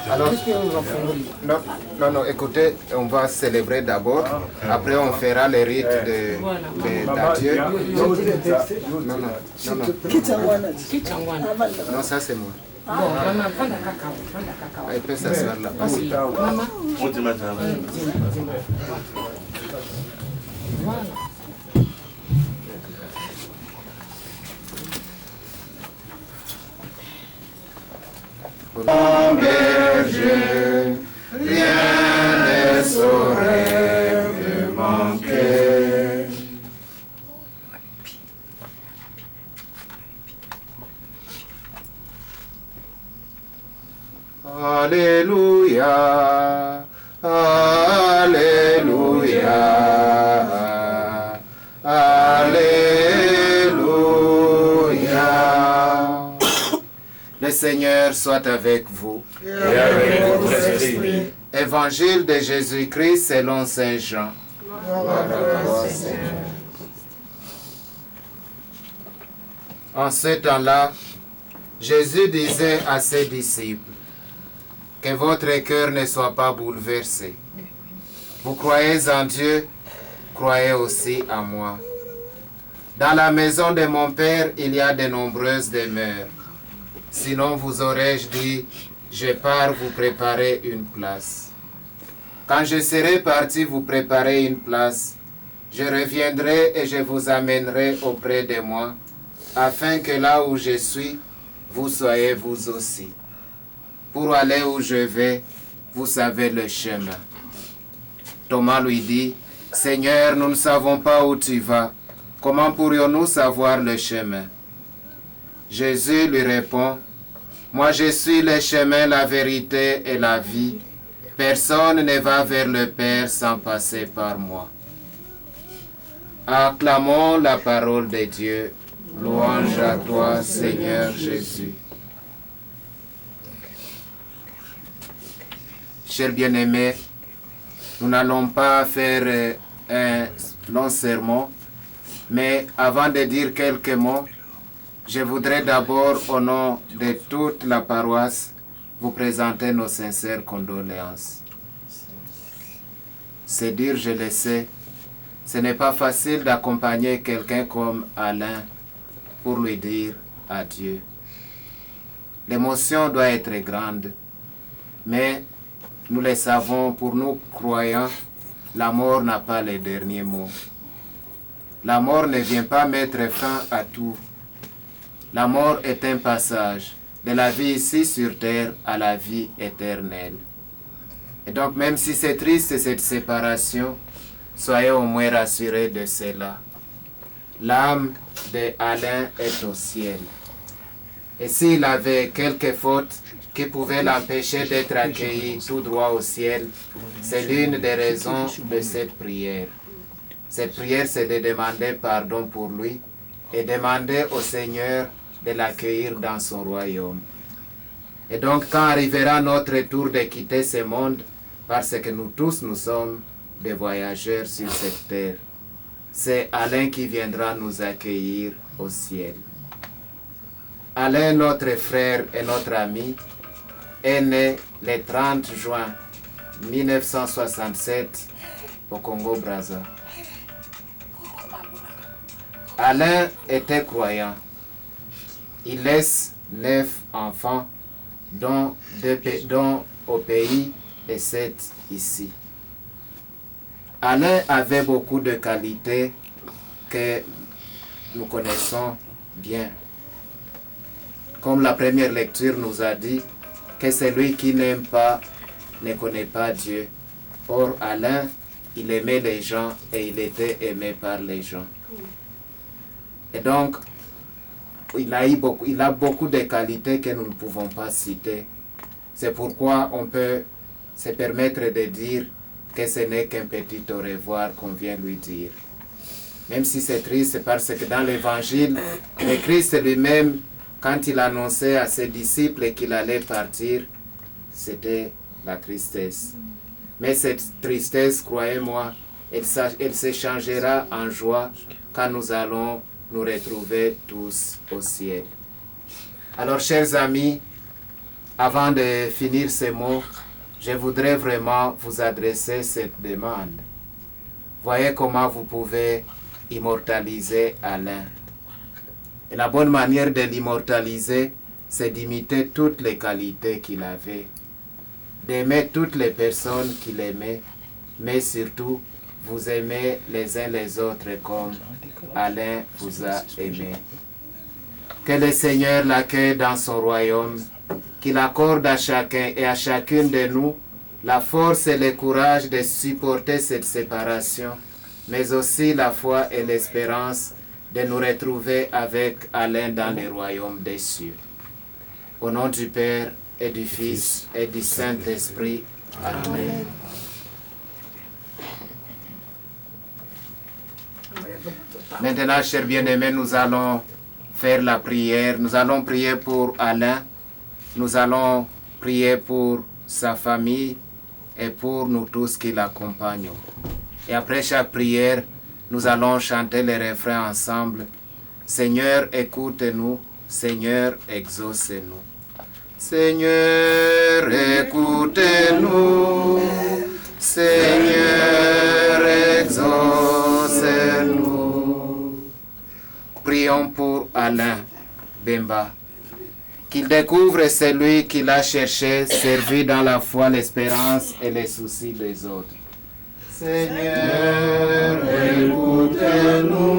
Alors, non, écoutez, on va célébrer d'abord, après on fera les rites d'adieu. Non, ça c'est moi. Elle peut s'asseoir là. Mon berger, rien ne saurait me manquer. Alléluia, Alléluia, Alléluia. Le Seigneur soit avec vous. Et avec votre esprit. Évangile de Jésus-Christ selon Saint Jean. En ce temps-là, Jésus disait à ses disciples, que votre cœur ne soit pas bouleversé. Vous croyez en Dieu, croyez aussi en moi. Dans la maison de mon Père, il y a de nombreuses demeures. Sinon vous aurais-je dit, je pars vous préparer une place. Quand je serai parti vous préparer une place, je reviendrai et je vous amènerai auprès de moi, afin que là où je suis, vous soyez vous aussi. Pour aller où je vais, vous savez le chemin. Thomas lui dit, Seigneur, nous ne savons pas où tu vas. Comment pourrions-nous savoir le chemin? Jésus lui répond, moi je suis le chemin, la vérité et la vie. Personne ne va vers le Père sans passer par moi. Acclamons la parole de Dieu. Louange à toi, Seigneur Jésus. Chers bien-aimés, nous n'allons pas faire un long sermon, mais avant de dire quelques mots, je voudrais d'abord, au nom de toute la paroisse, vous présenter nos sincères condoléances. C'est dire, je le sais, ce n'est pas facile d'accompagner quelqu'un comme Alain pour lui dire adieu. L'émotion doit être grande, mais nous le savons, pour nous croyants, la mort n'a pas le dernier mot. La mort ne vient pas mettre fin à tout. La mort est un passage de la vie ici sur terre à la vie éternelle. Et donc même si c'est triste cette séparation, soyez au moins rassurés de cela. L'âme d'Alain est au ciel. Et s'il avait quelques fautes qui pouvaient l'empêcher d'être accueilli tout droit au ciel, c'est l'une des raisons de cette prière. Cette prière, c'est de demander pardon pour lui et demander au Seigneur de l'accueillir dans son royaume. Et donc, quand arrivera notre tour de quitter ce monde, parce que nous tous, nous sommes des voyageurs sur cette terre, c'est Alain qui viendra nous accueillir au ciel. Alain, notre frère et notre ami, est né le 30 juin 1967 au Congo-Brazza. Alain était croyant. Il laisse 9 enfants, dont au pays et 7 ici. Alain avait beaucoup de qualités que nous connaissons bien. Comme la première lecture nous a dit, que celui qui n'aime pas ne connaît pas Dieu. Or, Alain, il aimait les gens et il était aimé par les gens. Et donc, il a beaucoup de qualités que nous ne pouvons pas citer. C'est pourquoi on peut se permettre de dire que ce n'est qu'un petit au revoir qu'on vient lui dire. Même si c'est triste, parce que dans l'Évangile, le Christ lui-même, quand il annonçait à ses disciples qu'il allait partir, c'était la tristesse. Mais cette tristesse, croyez-moi, elle s'échangera en joie quand nous allons nous retrouver tous au ciel. Alors, chers amis, avant de finir ces mots, je voudrais vraiment vous adresser cette demande. Voyez comment vous pouvez immortaliser Alain. Et la bonne manière de l'immortaliser, c'est d'imiter toutes les qualités qu'il avait, d'aimer toutes les personnes qu'il aimait, mais surtout, vous aimez les uns les autres comme Alain vous a aimé. Que le Seigneur l'accueille dans son royaume, qu'il accorde à chacun et à chacune de nous la force et le courage de supporter cette séparation, mais aussi la foi et l'espérance de nous retrouver avec Alain dans le royaume des cieux. Au nom du Père et du Fils et du Saint-Esprit. Amen. Maintenant, chers bien-aimés, nous allons faire la prière. Nous allons prier pour Alain. Nous allons prier pour sa famille et pour nous tous qui l'accompagnent. Et après chaque prière, nous allons chanter les refrains ensemble. Seigneur, écoute-nous. Seigneur, exauce-nous. Seigneur, écoute-nous. Seigneur, exauce-nous. Prions pour Alain Bemba. Qu'il découvre celui qu'il a cherché, servi dans la foi, l'espérance et les soucis des autres. Seigneur, écoute-nous.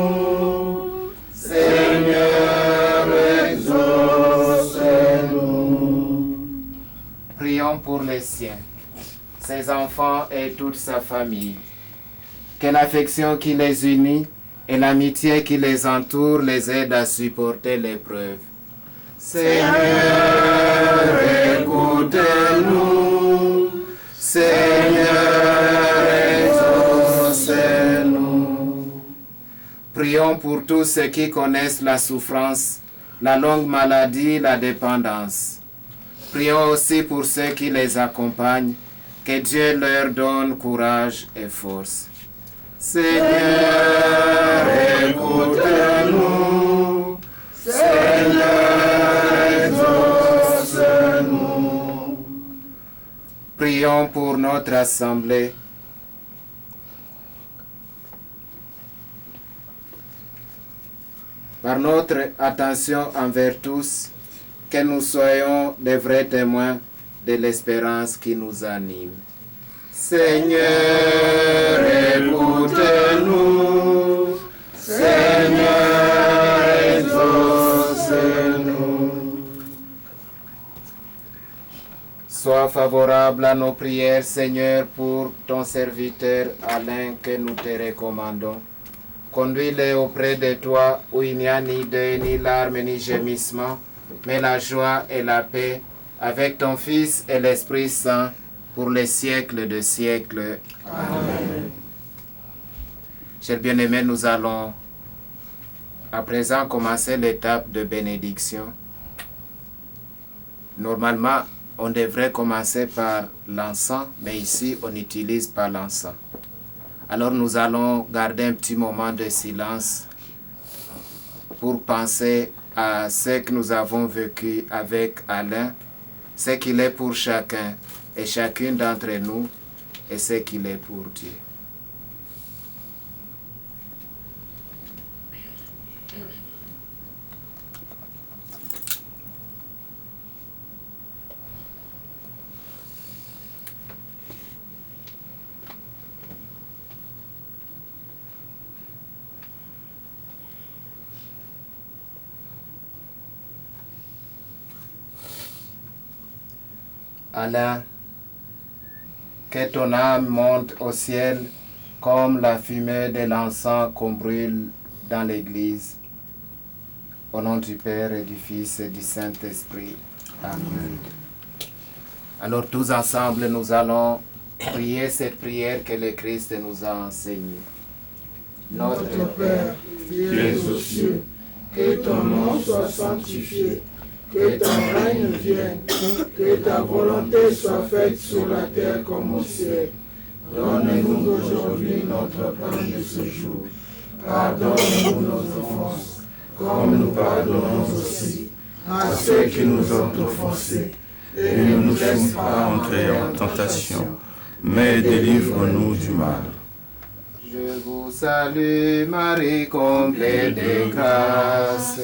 Seigneur, exauce-nous. Prions pour les siens, ses enfants et toute sa famille. Que l'affection qui les unit et l'amitié qui les entoure les aide à supporter l'épreuve. Seigneur, écoute-nous. Seigneur, exauce-nous. Prions pour tous ceux qui connaissent la souffrance, la longue maladie, la dépendance. Prions aussi pour ceux qui les accompagnent, que Dieu leur donne courage et force. Seigneur, écoute-nous. Seigneur, exauce-nous. Prions pour notre assemblée. Par notre attention envers tous, que nous soyons des vrais témoins de l'espérance qui nous anime. Seigneur, écoute-nous. Seigneur, exauce-nous. Sois favorable à nos prières, Seigneur, pour ton serviteur Alain que nous te recommandons. Conduis-le auprès de toi où il n'y a ni deuil, ni larmes, ni gémissement, mais la joie et la paix avec ton Fils et l'Esprit Saint pour les siècles de siècles. Amen. Chers bien-aimés, nous allons à présent commencer l'étape de bénédiction. Normalement, on devrait commencer par l'encens, mais ici, on n'utilise pas l'encens. Alors nous allons garder un petit moment de silence pour penser à ce que nous avons vécu avec Alain, ce qu'il est pour chacun et chacune d'entre nous et ce qu'il est pour Dieu. Alain, que ton âme monte au ciel comme la fumée de l'encens qu'on brûle dans l'église. Au nom du Père et du Fils et du Saint-Esprit. Amen. Alors tous ensemble, nous allons prier cette prière que le Christ nous a enseignée. Notre Père, qui es aux cieux, que ton nom soit sanctifié. Que ton règne vienne, que ta volonté soit faite sur la terre comme au ciel. Donne-nous aujourd'hui notre pain de ce jour. Pardonne-nous nos offenses, comme nous pardonnons aussi à ceux qui nous ont offensés. Et ne nous laisse pas entrer en tentation, mais délivre-nous du mal. Je vous salue Marie, comblée de grâce.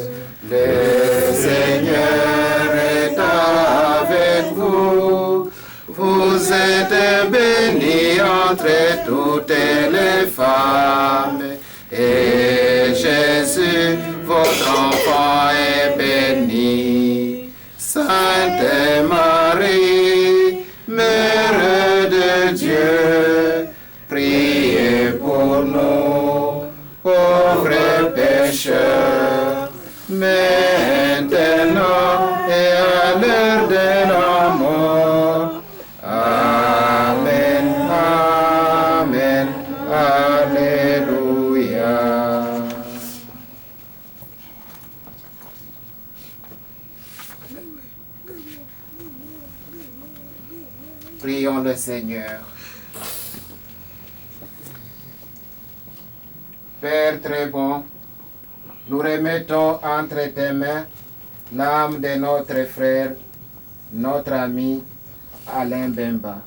Le Seigneur est avec vous. Vous êtes bénie entre toutes les femmes. Et Jésus, votre enfant, est béni. Sainte Marie, Mère de Dieu, priez pour nous, pauvres pécheurs, maintenant et à l'heure de la mort. Amen, Amen, Alléluia. Prions le Seigneur. Père très bon, nous remettons entre tes mains l'âme de notre frère, notre ami Alain Bemba,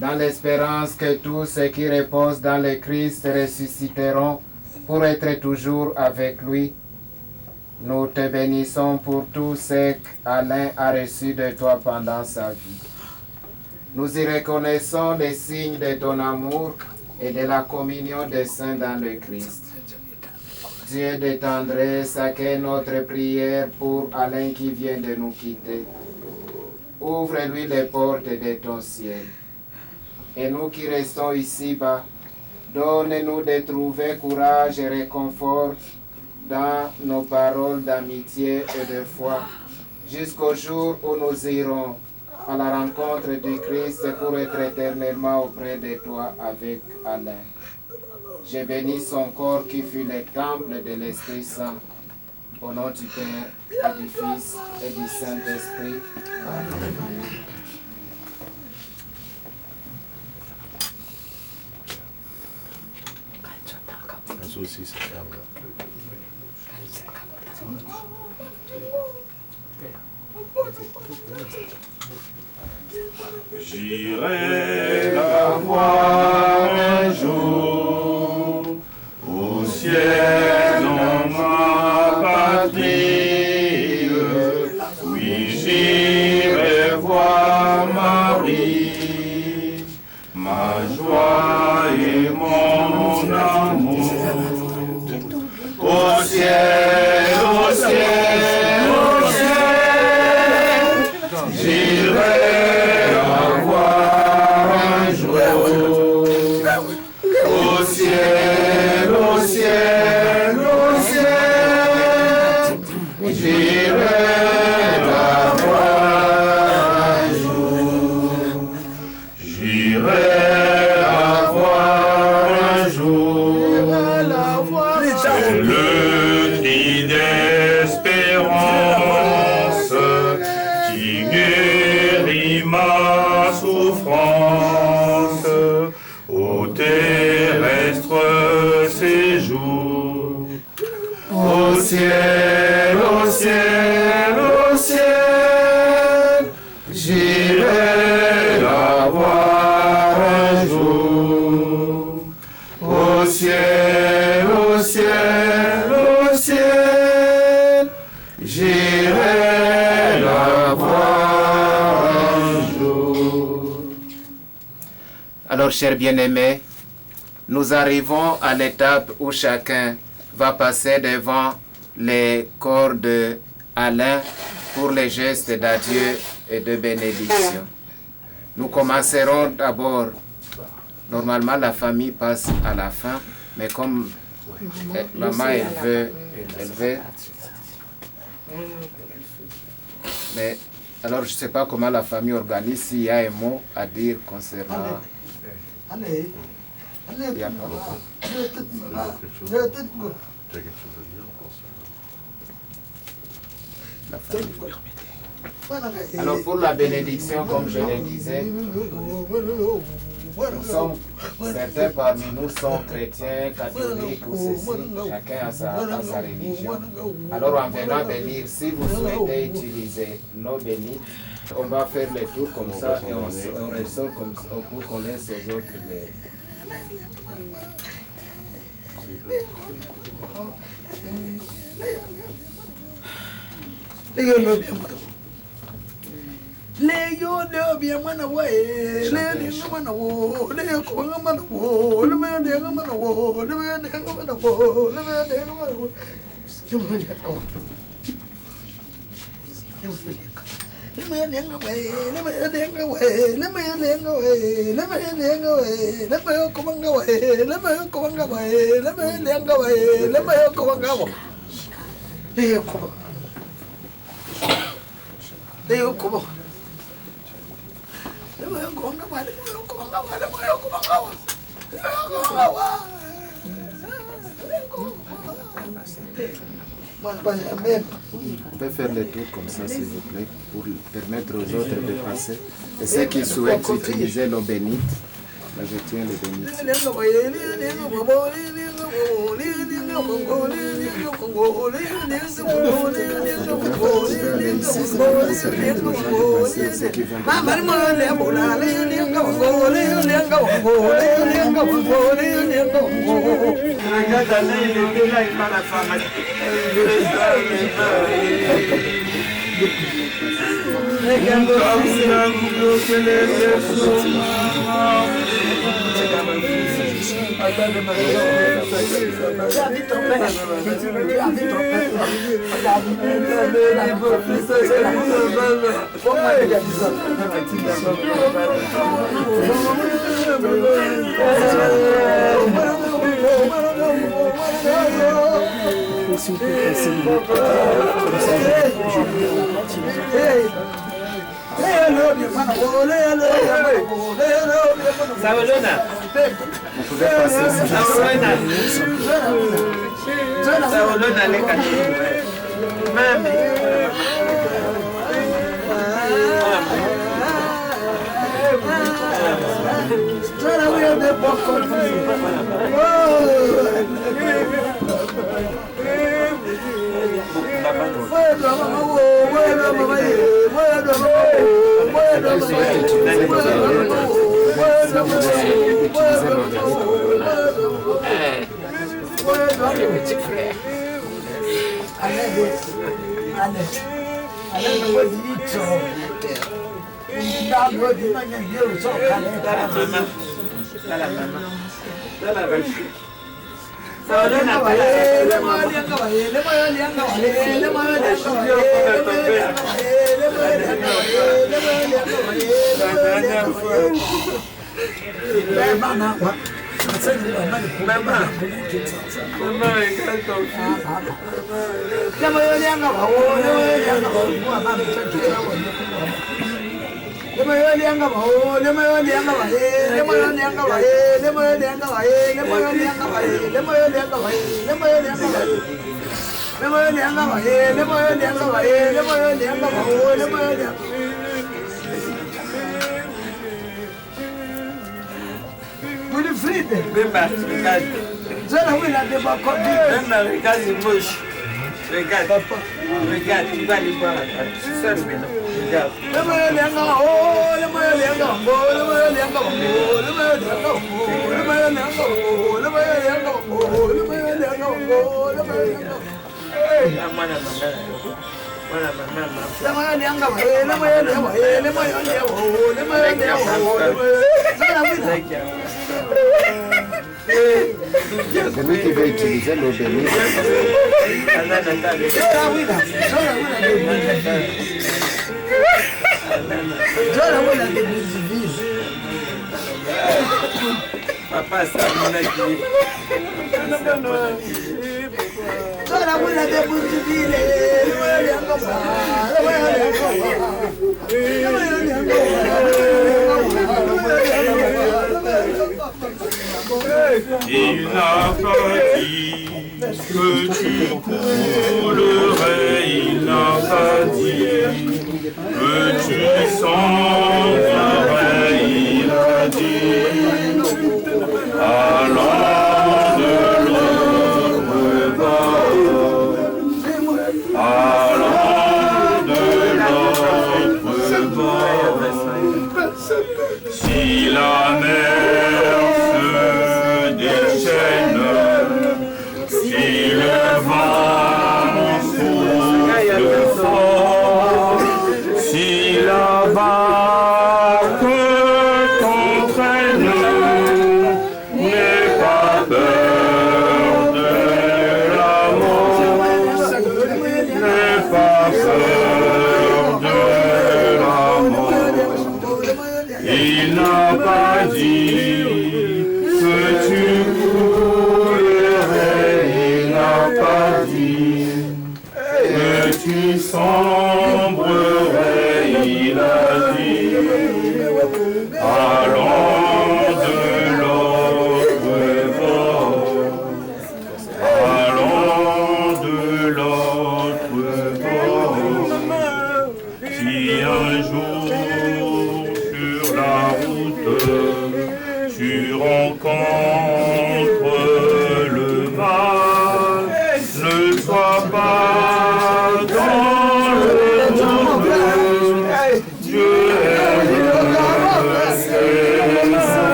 dans l'espérance que tous ceux qui reposent dans le Christ ressusciteront pour être toujours avec lui. Nous te bénissons pour tout ce qu'Alain a reçu de toi pendant sa vie. Nous y reconnaissons les signes de ton amour et de la communion des saints dans le Christ. Dieu de tendresse, accueille notre prière pour Alain qui vient de nous quitter. Ouvre-lui les portes de ton ciel. Et nous qui restons ici-bas, donne-nous de trouver courage et réconfort dans nos paroles d'amitié et de foi, jusqu'au jour où nous irons à la rencontre du Christ pour être éternellement auprès de toi avec Alain. Je bénis son corps qui fut le temple de l'Esprit Saint. Au nom du Père, et du Fils, et du Saint-Esprit. Amen. J'irai la voir un jour au ciel dans ma patrie. Oui, j'irai voir Marie, ma joie et mon amour. Au ciel, au ciel, au ciel, j'irai la voir un jour. Au ciel, au ciel, au ciel, j'irai la voir un jour. J'irai la voir un jour. C'est le cri d'espérance qui guérit ma souffrance au terrestre séjour. Au ciel, au ciel, au ciel, j'irai la voir un jour. Au ciel, au ciel, au ciel, j'irai la voir un jour. Alors, chers bien-aimés, nous arrivons à l'étape où chacun va passer devant les corps de Alain pour les gestes d'adieu et de bénédiction. Nous commencerons d'abord, normalement la famille passe à la fin, mais comme maman elle veut, mais alors je ne sais pas comment la famille organise, s'il y a un mot à dire concernant... Il y a pas. La famille. Alors pour la bénédiction, comme je le disais, Certains parmi nous sont chrétiens, catholiques ou ceci, chacun a sa religion. Alors en venant bénir, si vous souhaitez utiliser l'eau bénite, on va faire les tours comme ça et on ressort comme ça pour qu'on laisse aux autres les... Leo bien mana way Leo mana wo Leo ko mana wo Leo mana wo Leo mana wo Leo mana wo On peut faire les tours comme ça, s'il vous plaît, pour permettre aux autres de passer. Et ceux qui souhaitent utiliser l'eau bénite, là, je tiens le bénite. Regarde, tu vas aller voir la droite. C'est ça le maintenant. Regarde. Celui qui veut utiliser l'eau bénite. Papa, ça mon avis. Il n'a pas dit que tu coulerais, il n'a pas dit que tu s'en irais, il a dit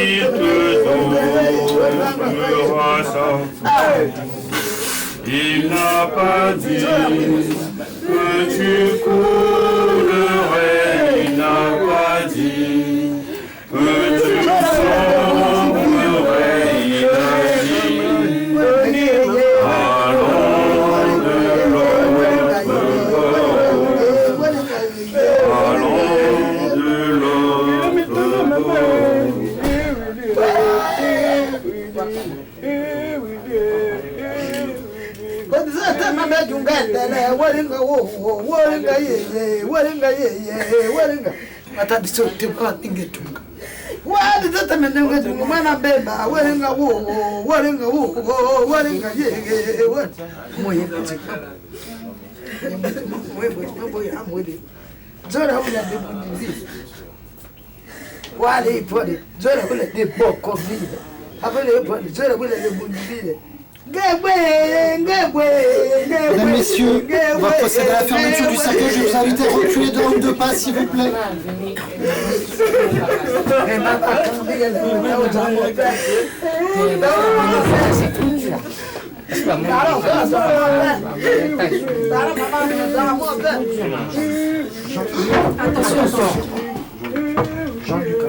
il te donnera ça. Il n'a pas dit que tu coulerais, il n'a pas dit que tu sauverais, il a dit allons de l'autre bord, allons de l'autre bord. Mesdames, messieurs, on va procéder à la fermeture du cercueil. Je vous invite à reculer d'un ou deux pas, s'il vous plaît. Attention, Jean-Luc.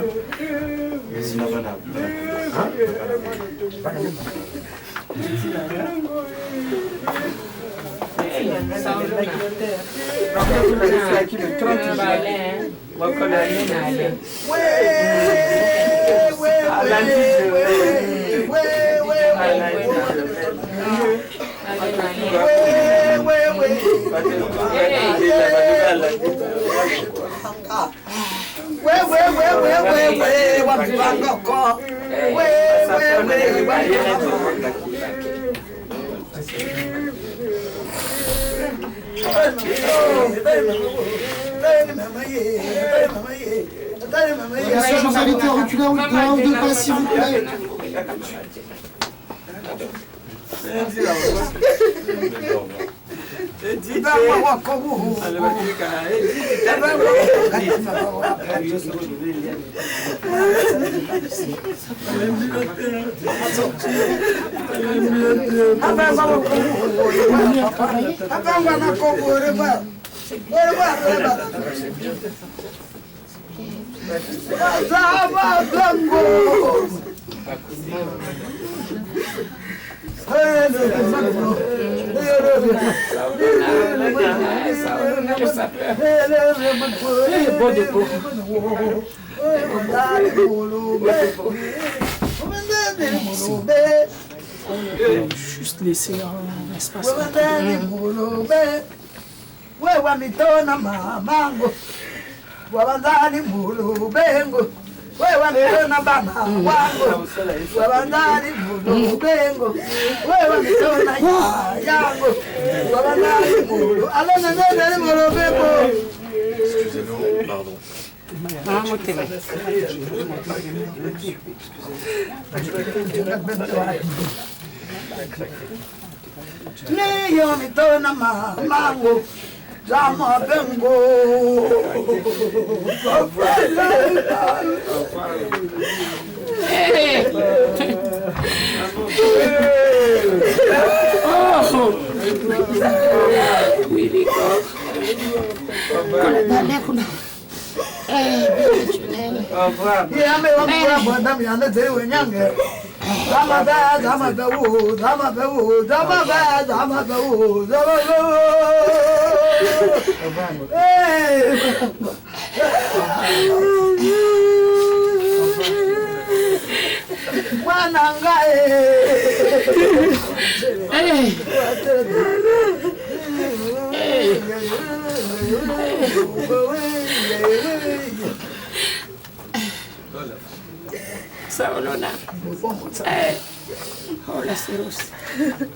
Monsieur, je vous invite à reculer d'un ou deux pas, s'il vous plaît. Juste laisser un espace. Excusez-nous, pardon. Saulona. Hola Cirus.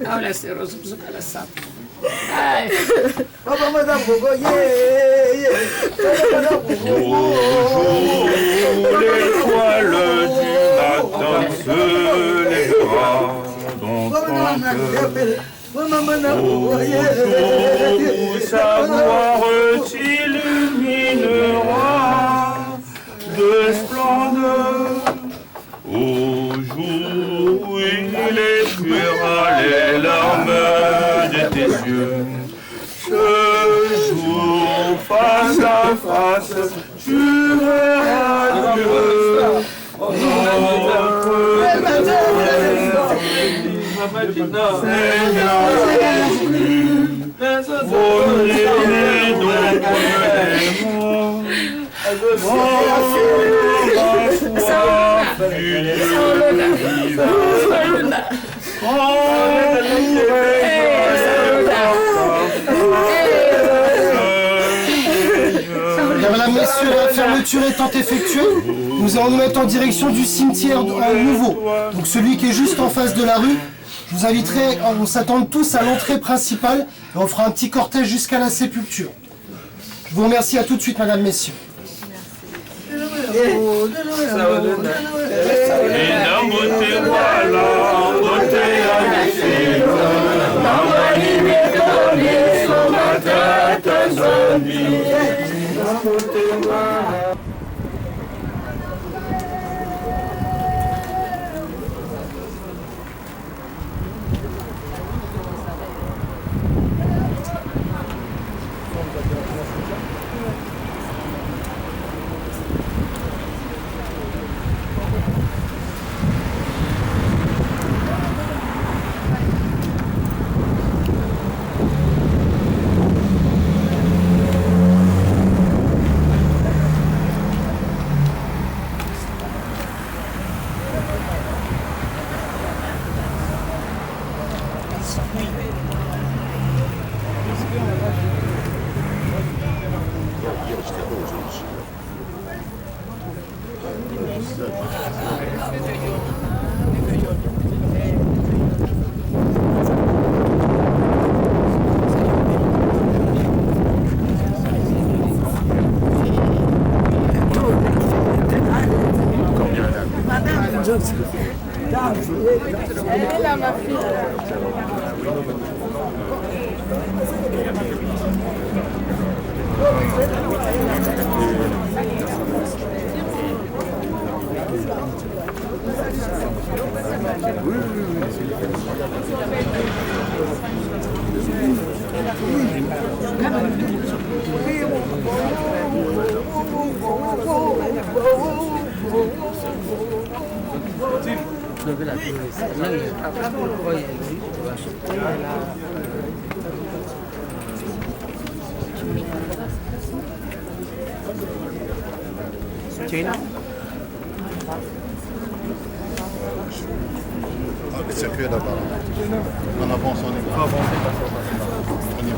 Hola Cirus, busca la sap. L'étoile du matin se lèvera dans ton cœur. Au jour, sa gloire t'illuminera. face à face, tu verras Dieu. Oh Mesdames, messieurs, la fermeture étant effectuée, nous allons nous mettre en direction du cimetière nouveau, donc celui qui est juste en face de la rue. Je vous inviterai, on s'attend tous à l'entrée principale et on fera un petit cortège jusqu'à la sépulture. Je vous remercie, à tout de suite, mesdames, messieurs. Le circuit est là-bas. On avance, on est là. On y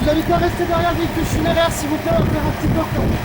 Vous avez qu'à rester derrière le véhicule funéraire, s'il vous plaît, on va faire un petit cortège.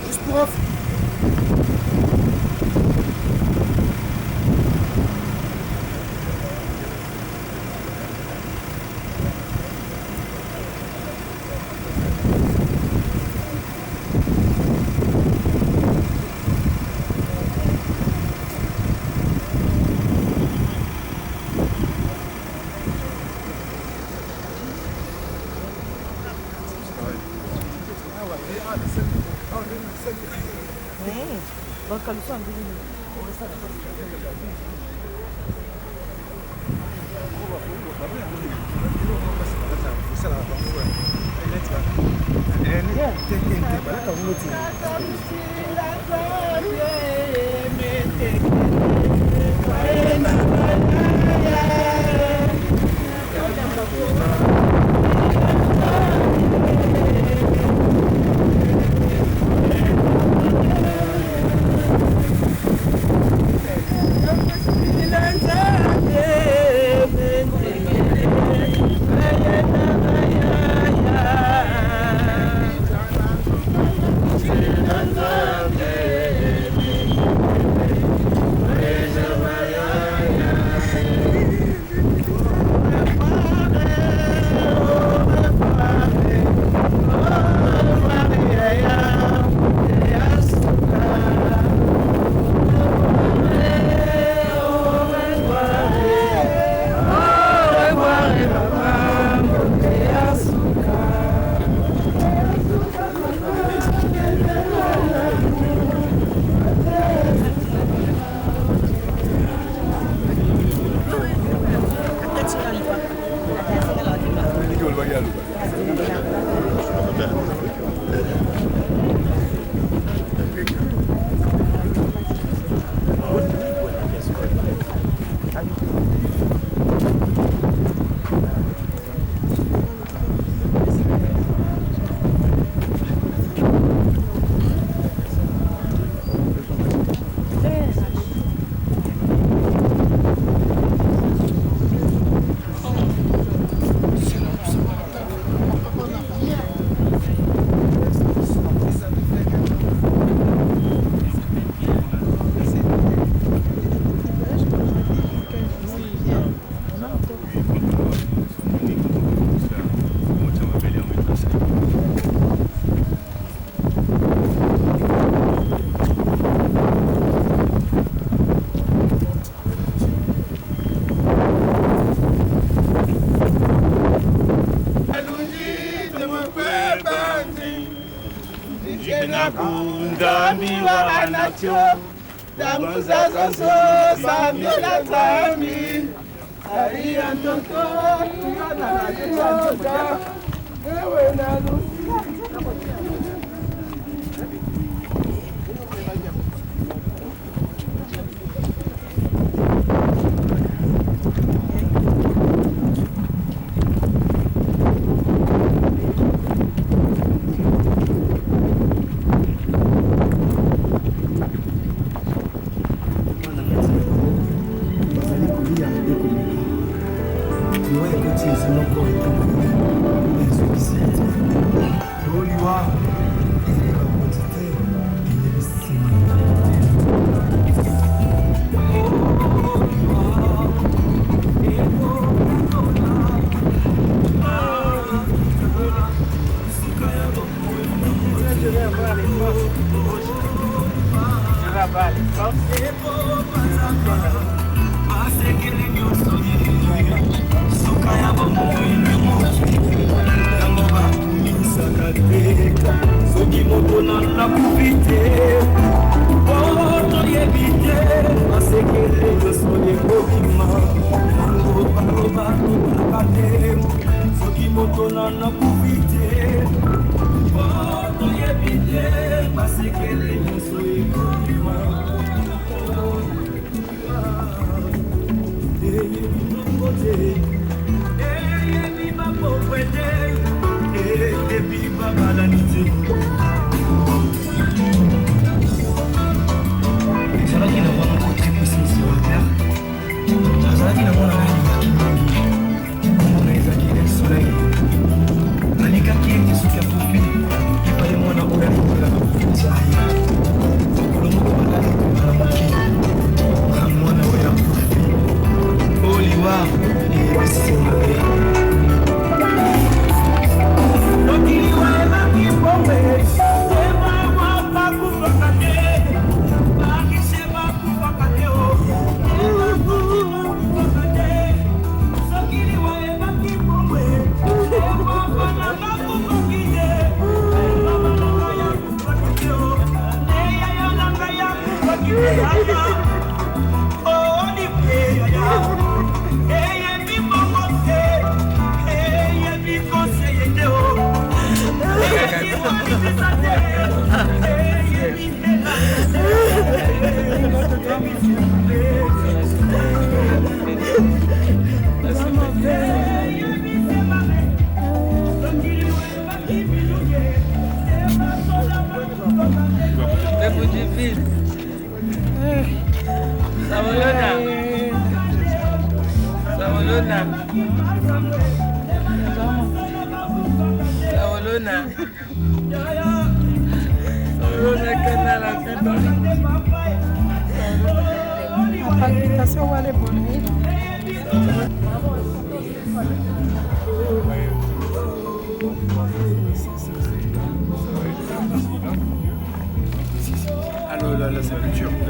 Juste pour info. kundambiwa nacho dambuzazazo samela tami aria ntonto yananajechaota ewe nanu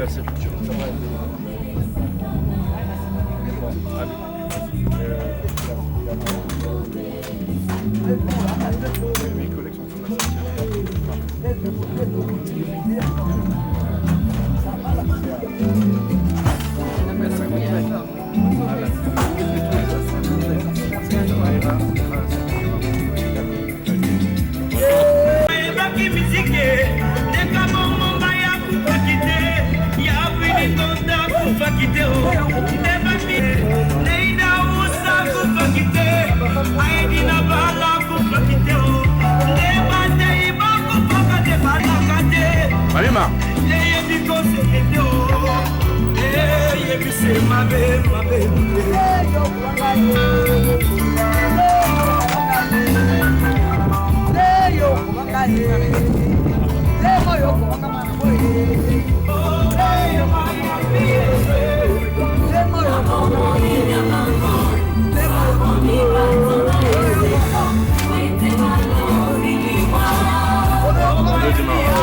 La sépulture, ça va. Mes collègues sont tous Malima.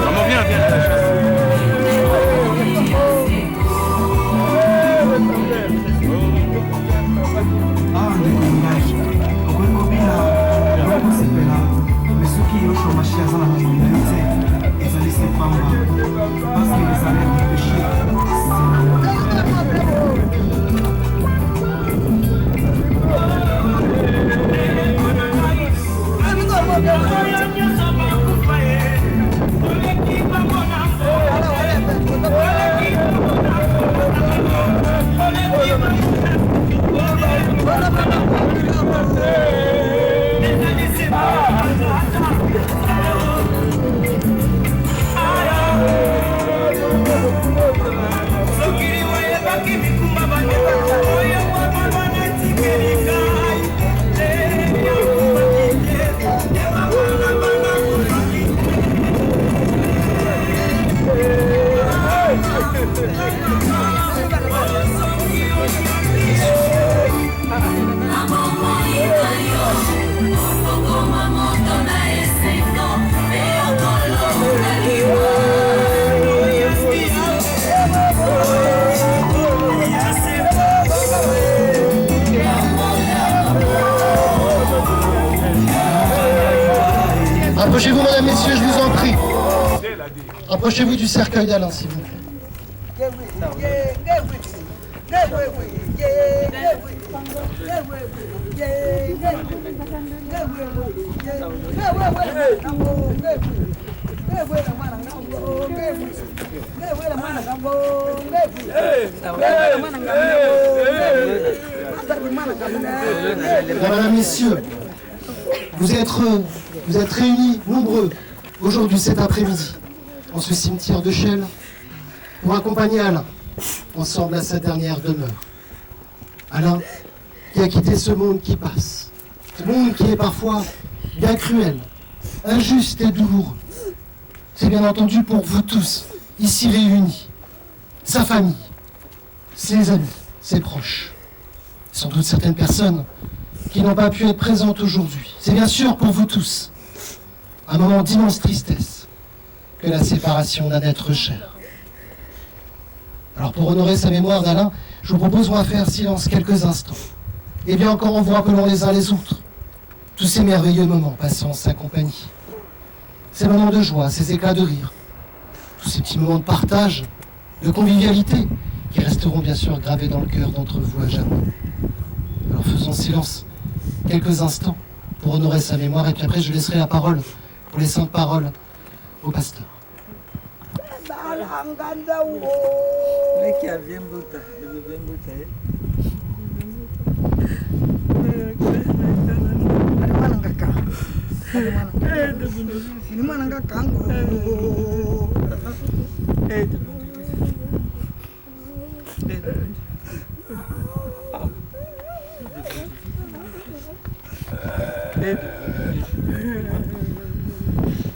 Vamos bien, bien. Approchez-vous, mesdames, messieurs, je vous en prie. Approchez-vous du cercueil d'Alain, s'il vous plaît. Mesdames, messieurs, vous êtes réunis nombreux aujourd'hui, cet après-midi, dans ce cimetière de Chelles, pour accompagner Alain, ensemble à sa dernière demeure. Alain, qui a quitté ce monde qui passe, ce monde qui est parfois bien cruel, injuste et douloureux. C'est bien entendu pour vous tous, ici réunis, sa famille, ses amis, ses proches. Sans doute certaines personnes qui n'ont pas pu être présentes aujourd'hui. C'est bien sûr pour vous tous un moment d'immense tristesse que la séparation d'un être cher. Alors pour honorer sa mémoire d'Alain, je vous propose qu'on va faire silence quelques instants. Et bien encore en vous rappelant les uns les autres tous ces merveilleux moments passés en sa compagnie. Ces moments de joie, ces éclats de rire, tous ces petits moments de partage, de convivialité, qui resteront bien sûr gravés dans le cœur d'entre vous à jamais. Alors faisons silence quelques instants pour honorer sa mémoire, et puis après je laisserai la parole pour les saintes paroles au pasteur.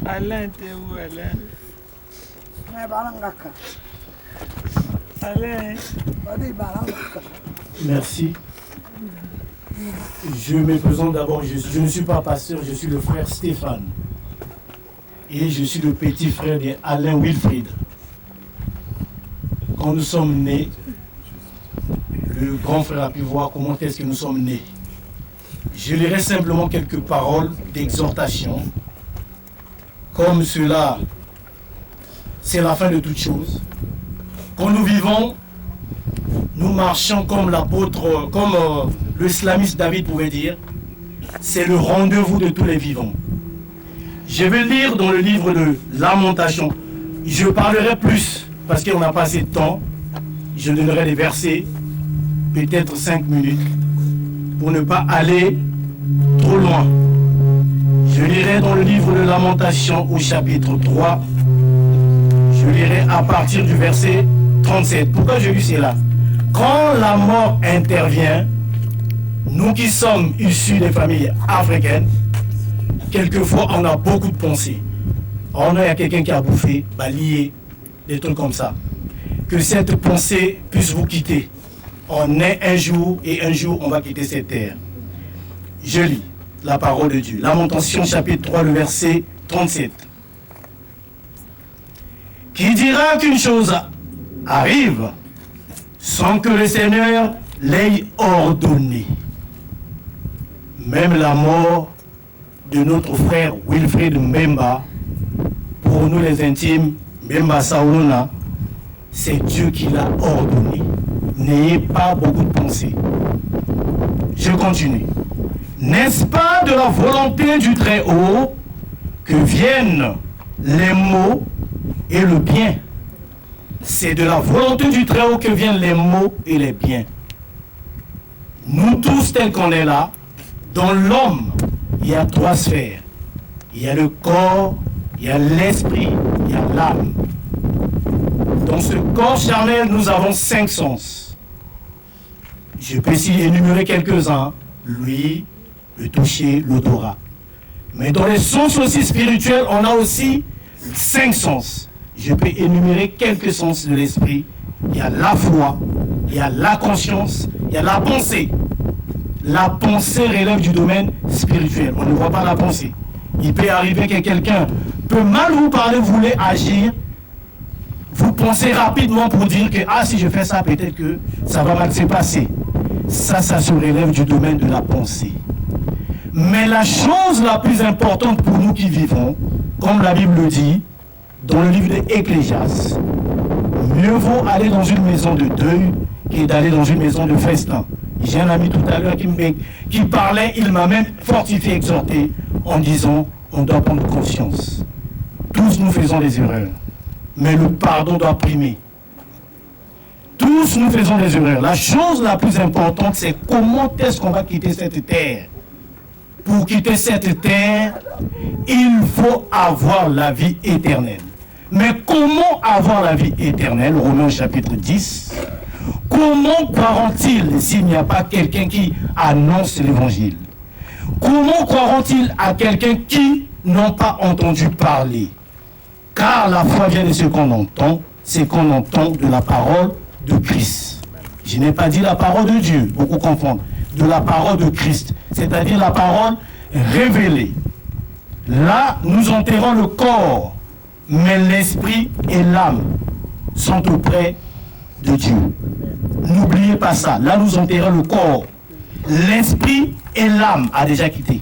Alain, t'es où, Alain? Alain. Merci. Je me présente d'abord, je ne suis pas pasteur, je suis le frère Stéphane. Et je suis le petit frère d'Alain Wilfried. Quand nous sommes nés, le grand frère a pu voir comment est-ce que nous sommes nés. Je lirai simplement quelques paroles d'exhortation. Comme cela, c'est la fin de toute chose. Quand nous vivons, nous marchons comme l'apôtre, comme le islamiste David pouvait dire, c'est le rendez-vous de tous les vivants. Je vais lire dans le livre de Lamentation. Je parlerai plus, parce qu'on n'a pas assez de temps. Je donnerai des versets, peut-être 5 minutes, pour ne pas aller trop loin. Je lirai dans le livre de Lamentation au chapitre 3. Je lirai à partir du verset 37. Pourquoi je lis cela? Quand la mort intervient, nous qui sommes issus des familles africaines, quelquefois on a beaucoup de pensées. On a quelqu'un qui a bouffé, lié, des trucs comme ça. Que cette pensée puisse vous quitter. On est un jour et un jour on va quitter cette terre. Je lis la parole de Dieu. Lamentation chapitre 3, le verset 37. Qui dira qu'une chose arrive sans que le Seigneur l'ait ordonné? Même la mort de notre frère Wilfried Mbemba, pour nous les intimes, Mbemba Saoulona, c'est Dieu qui l'a ordonné. N'ayez pas beaucoup de pensées. Je continue. N'est-ce pas de la volonté du Très-Haut que viennent les maux et le bien? C'est de la volonté du Très-Haut que viennent les maux et les biens. Nous tous tels qu'on est là, dans l'homme, il y a 3 sphères. Il y a le corps, il y a l'esprit, il y a l'âme. Dans ce corps charnel, nous avons 5 sens. Je peux ici énumérer quelques-uns. L'ouïe, le toucher, l'odorat. Mais dans les sens aussi spirituels, on a aussi 5 sens. Je peux énumérer quelques sens de l'esprit. Il y a la foi, il y a la conscience, il y a la pensée. La pensée relève du domaine spirituel. On ne voit pas la pensée. Il peut arriver que quelqu'un peut mal vous parler, vous voulez agir. Vous pensez rapidement pour dire que si je fais ça, peut-être que ça va mal se passer. Ça se relève du domaine de la pensée. Mais la chose la plus importante pour nous qui vivons, comme la Bible le dit, dans le livre d'Ecclésiaste, mieux vaut aller dans une maison de deuil que d'aller dans une maison de festin. J'ai un ami tout à l'heure qui parlait, il m'a même fortifié, exhorté, en disant, on doit prendre conscience. Tous nous faisons des erreurs, mais le pardon doit primer. Tous nous faisons des erreurs. La chose la plus importante, c'est comment est-ce qu'on va quitter cette terre. Pour quitter cette terre, il faut avoir la vie éternelle. Mais comment avoir la vie éternelle? Romains chapitre 10. Comment croiront-ils s'il n'y a pas quelqu'un qui annonce l'évangile? Comment croiront-ils à quelqu'un qui n'ont pas entendu parler? Car la foi vient de ce qu'on entend, c'est qu'on entend de la parole de Christ. Je n'ai pas dit la parole de Dieu, beaucoup confondent. De la parole de Christ, c'est-à-dire la parole révélée. Là, nous enterrons le corps, mais l'esprit et l'âme sont auprès de Dieu. N'oubliez pas ça. Là, nous enterrons le corps. L'esprit et l'âme a déjà quitté.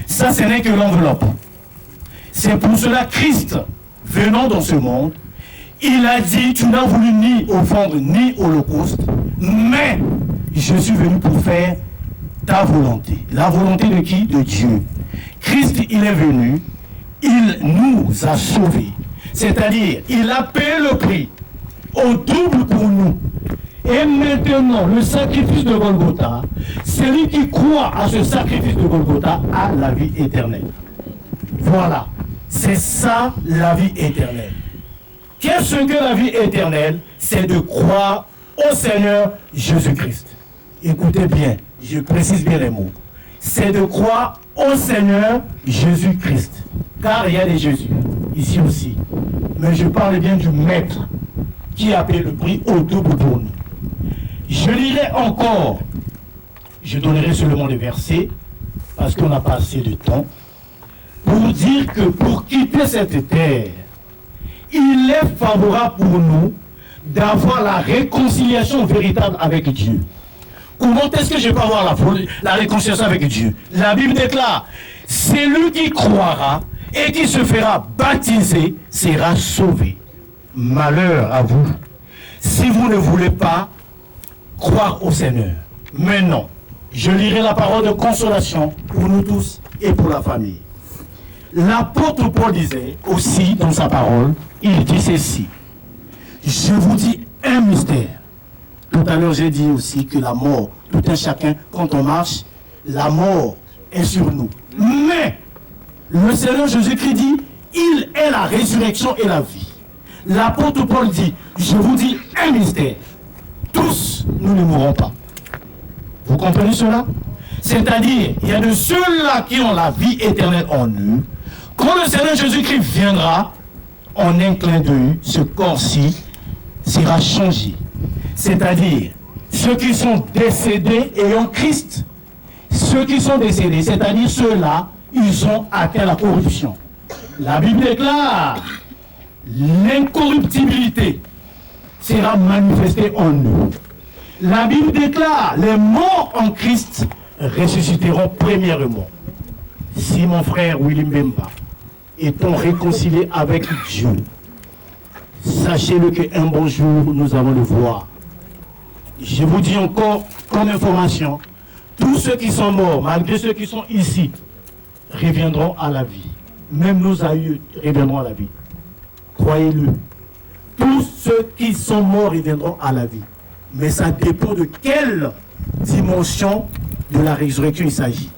Ça, ce n'est que l'enveloppe. C'est pour cela Christ, venant dans ce monde, il a dit, tu n'as voulu ni offrande ni holocauste, mais je suis venu pour faire ta volonté. La volonté de qui? De Dieu. Christ, il est venu, il nous a sauvés. C'est-à-dire, il a payé le prix au double pour nous. Et maintenant, le sacrifice de Golgotha, celui qui croit à ce sacrifice de Golgotha a la vie éternelle. Voilà, c'est ça la vie éternelle. Qu'est-ce que la vie éternelle? C'est de croire au Seigneur Jésus-Christ. Écoutez bien, je précise bien les mots. C'est de croire au Seigneur Jésus-Christ. Car il y a des Jésus, ici aussi. Mais je parle bien du Maître qui a payé le prix au double pour nous. Je lirai encore, je donnerai seulement les versets, parce qu'on n'a pas assez de temps, pour dire que pour quitter cette terre, il est favorable pour nous d'avoir la réconciliation véritable avec Dieu. Comment est-ce que je peux avoir la réconciliation avec Dieu? La Bible déclare, celui qui croira et qui se fera baptiser sera sauvé. Malheur à vous, si vous ne voulez pas croire au Seigneur. Mais non, je lirai la parole de consolation pour nous tous et pour la famille. L'apôtre Paul disait aussi dans sa parole, il dit ceci, je vous dis un mystère. Tout à l'heure j'ai dit aussi que la mort, tout un chacun, quand on marche, la mort est sur nous. Mais le Seigneur Jésus-Christ dit, il est la résurrection et la vie. L'apôtre Paul dit, je vous dis un mystère. Tous, nous ne mourrons pas. Vous comprenez cela? C'est-à-dire, il y a de ceux-là qui ont la vie éternelle en eux. Quand le Seigneur Jésus-Christ viendra, en un clin d'œil, ce corps-ci sera changé. C'est-à-dire, ceux qui sont décédés ayant Christ, ceux qui sont décédés, c'est-à-dire ceux-là, ils ont atteint la corruption. La Bible déclare, l'incorruptibilité sera manifestée en nous. La Bible déclare, les morts en Christ ressusciteront premièrement. Si mon frère William Bemba étant réconcilié avec Dieu, sachez-le qu'un bon jour nous allons le voir. Je vous dis encore comme information, tous ceux qui sont morts, malgré ceux qui sont ici, reviendront à la vie. Même nos aïeux reviendront à la vie. Croyez-le. Tous ceux qui sont morts reviendront à la vie. Mais ça dépend de quelle dimension de la résurrection il s'agit.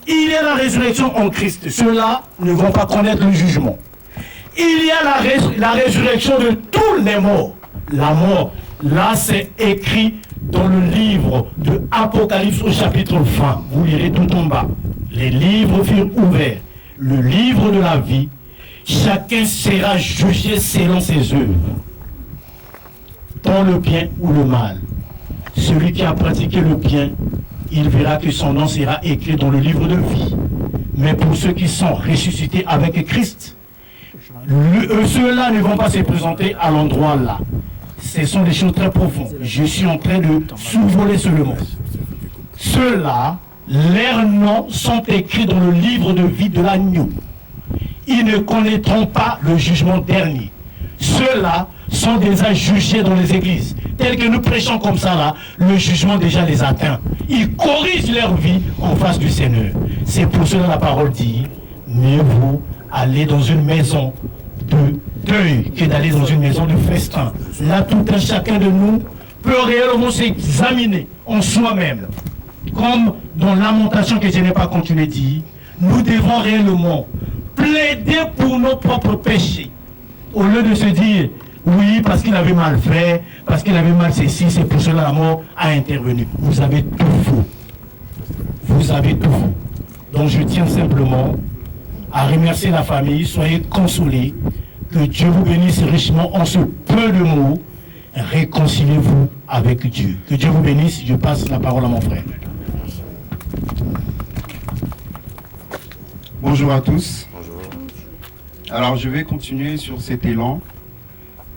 Il y a la résurrection en Christ. Ceux-là ne vont pas connaître le jugement. Il y a la résurrection de tous les morts. La mort, là c'est écrit dans le livre de Apocalypse au chapitre 20. Vous lirez tout en bas. Les livres furent ouverts. Le livre de la vie. Chacun sera jugé selon ses œuvres. Dans le bien ou le mal. Celui qui a pratiqué le bien, il verra que son nom sera écrit dans le livre de vie. Mais pour ceux qui sont ressuscités avec Christ, ceux-là ne vont pas se présenter à l'endroit là. Ce sont des choses très profondes. Je suis en train de survoler seulement. Ceux-là leurs noms sont écrits dans le livre de vie de l'agneau. Ils ne connaîtront pas le jugement dernier. Ceux-là sont déjà jugés dans les églises. Tel que nous prêchons comme ça là, le jugement déjà les atteint. Ils corrigent leur vie en face du Seigneur. C'est pour cela que la parole dit, mieux vaut aller dans une maison de deuil que d'aller dans une maison de festin. Là, tout un chacun de nous peut réellement s'examiner en soi-même. Comme dans Lamentation que je n'ai pas continué de dire, nous devons réellement plaider pour nos propres péchés. Au lieu de se dire, oui, parce qu'il avait mal fait, parce qu'il avait mal ceci, c'est pour cela la mort a intervenu. Vous avez tout faux. Vous avez tout faux. Donc je tiens simplement à remercier la famille. Soyez consolés. Que Dieu vous bénisse richement en ce peu de mots. Réconciliez-vous avec Dieu. Que Dieu vous bénisse. Je passe la parole à mon frère. Bonjour à tous. Alors je vais continuer sur cet élan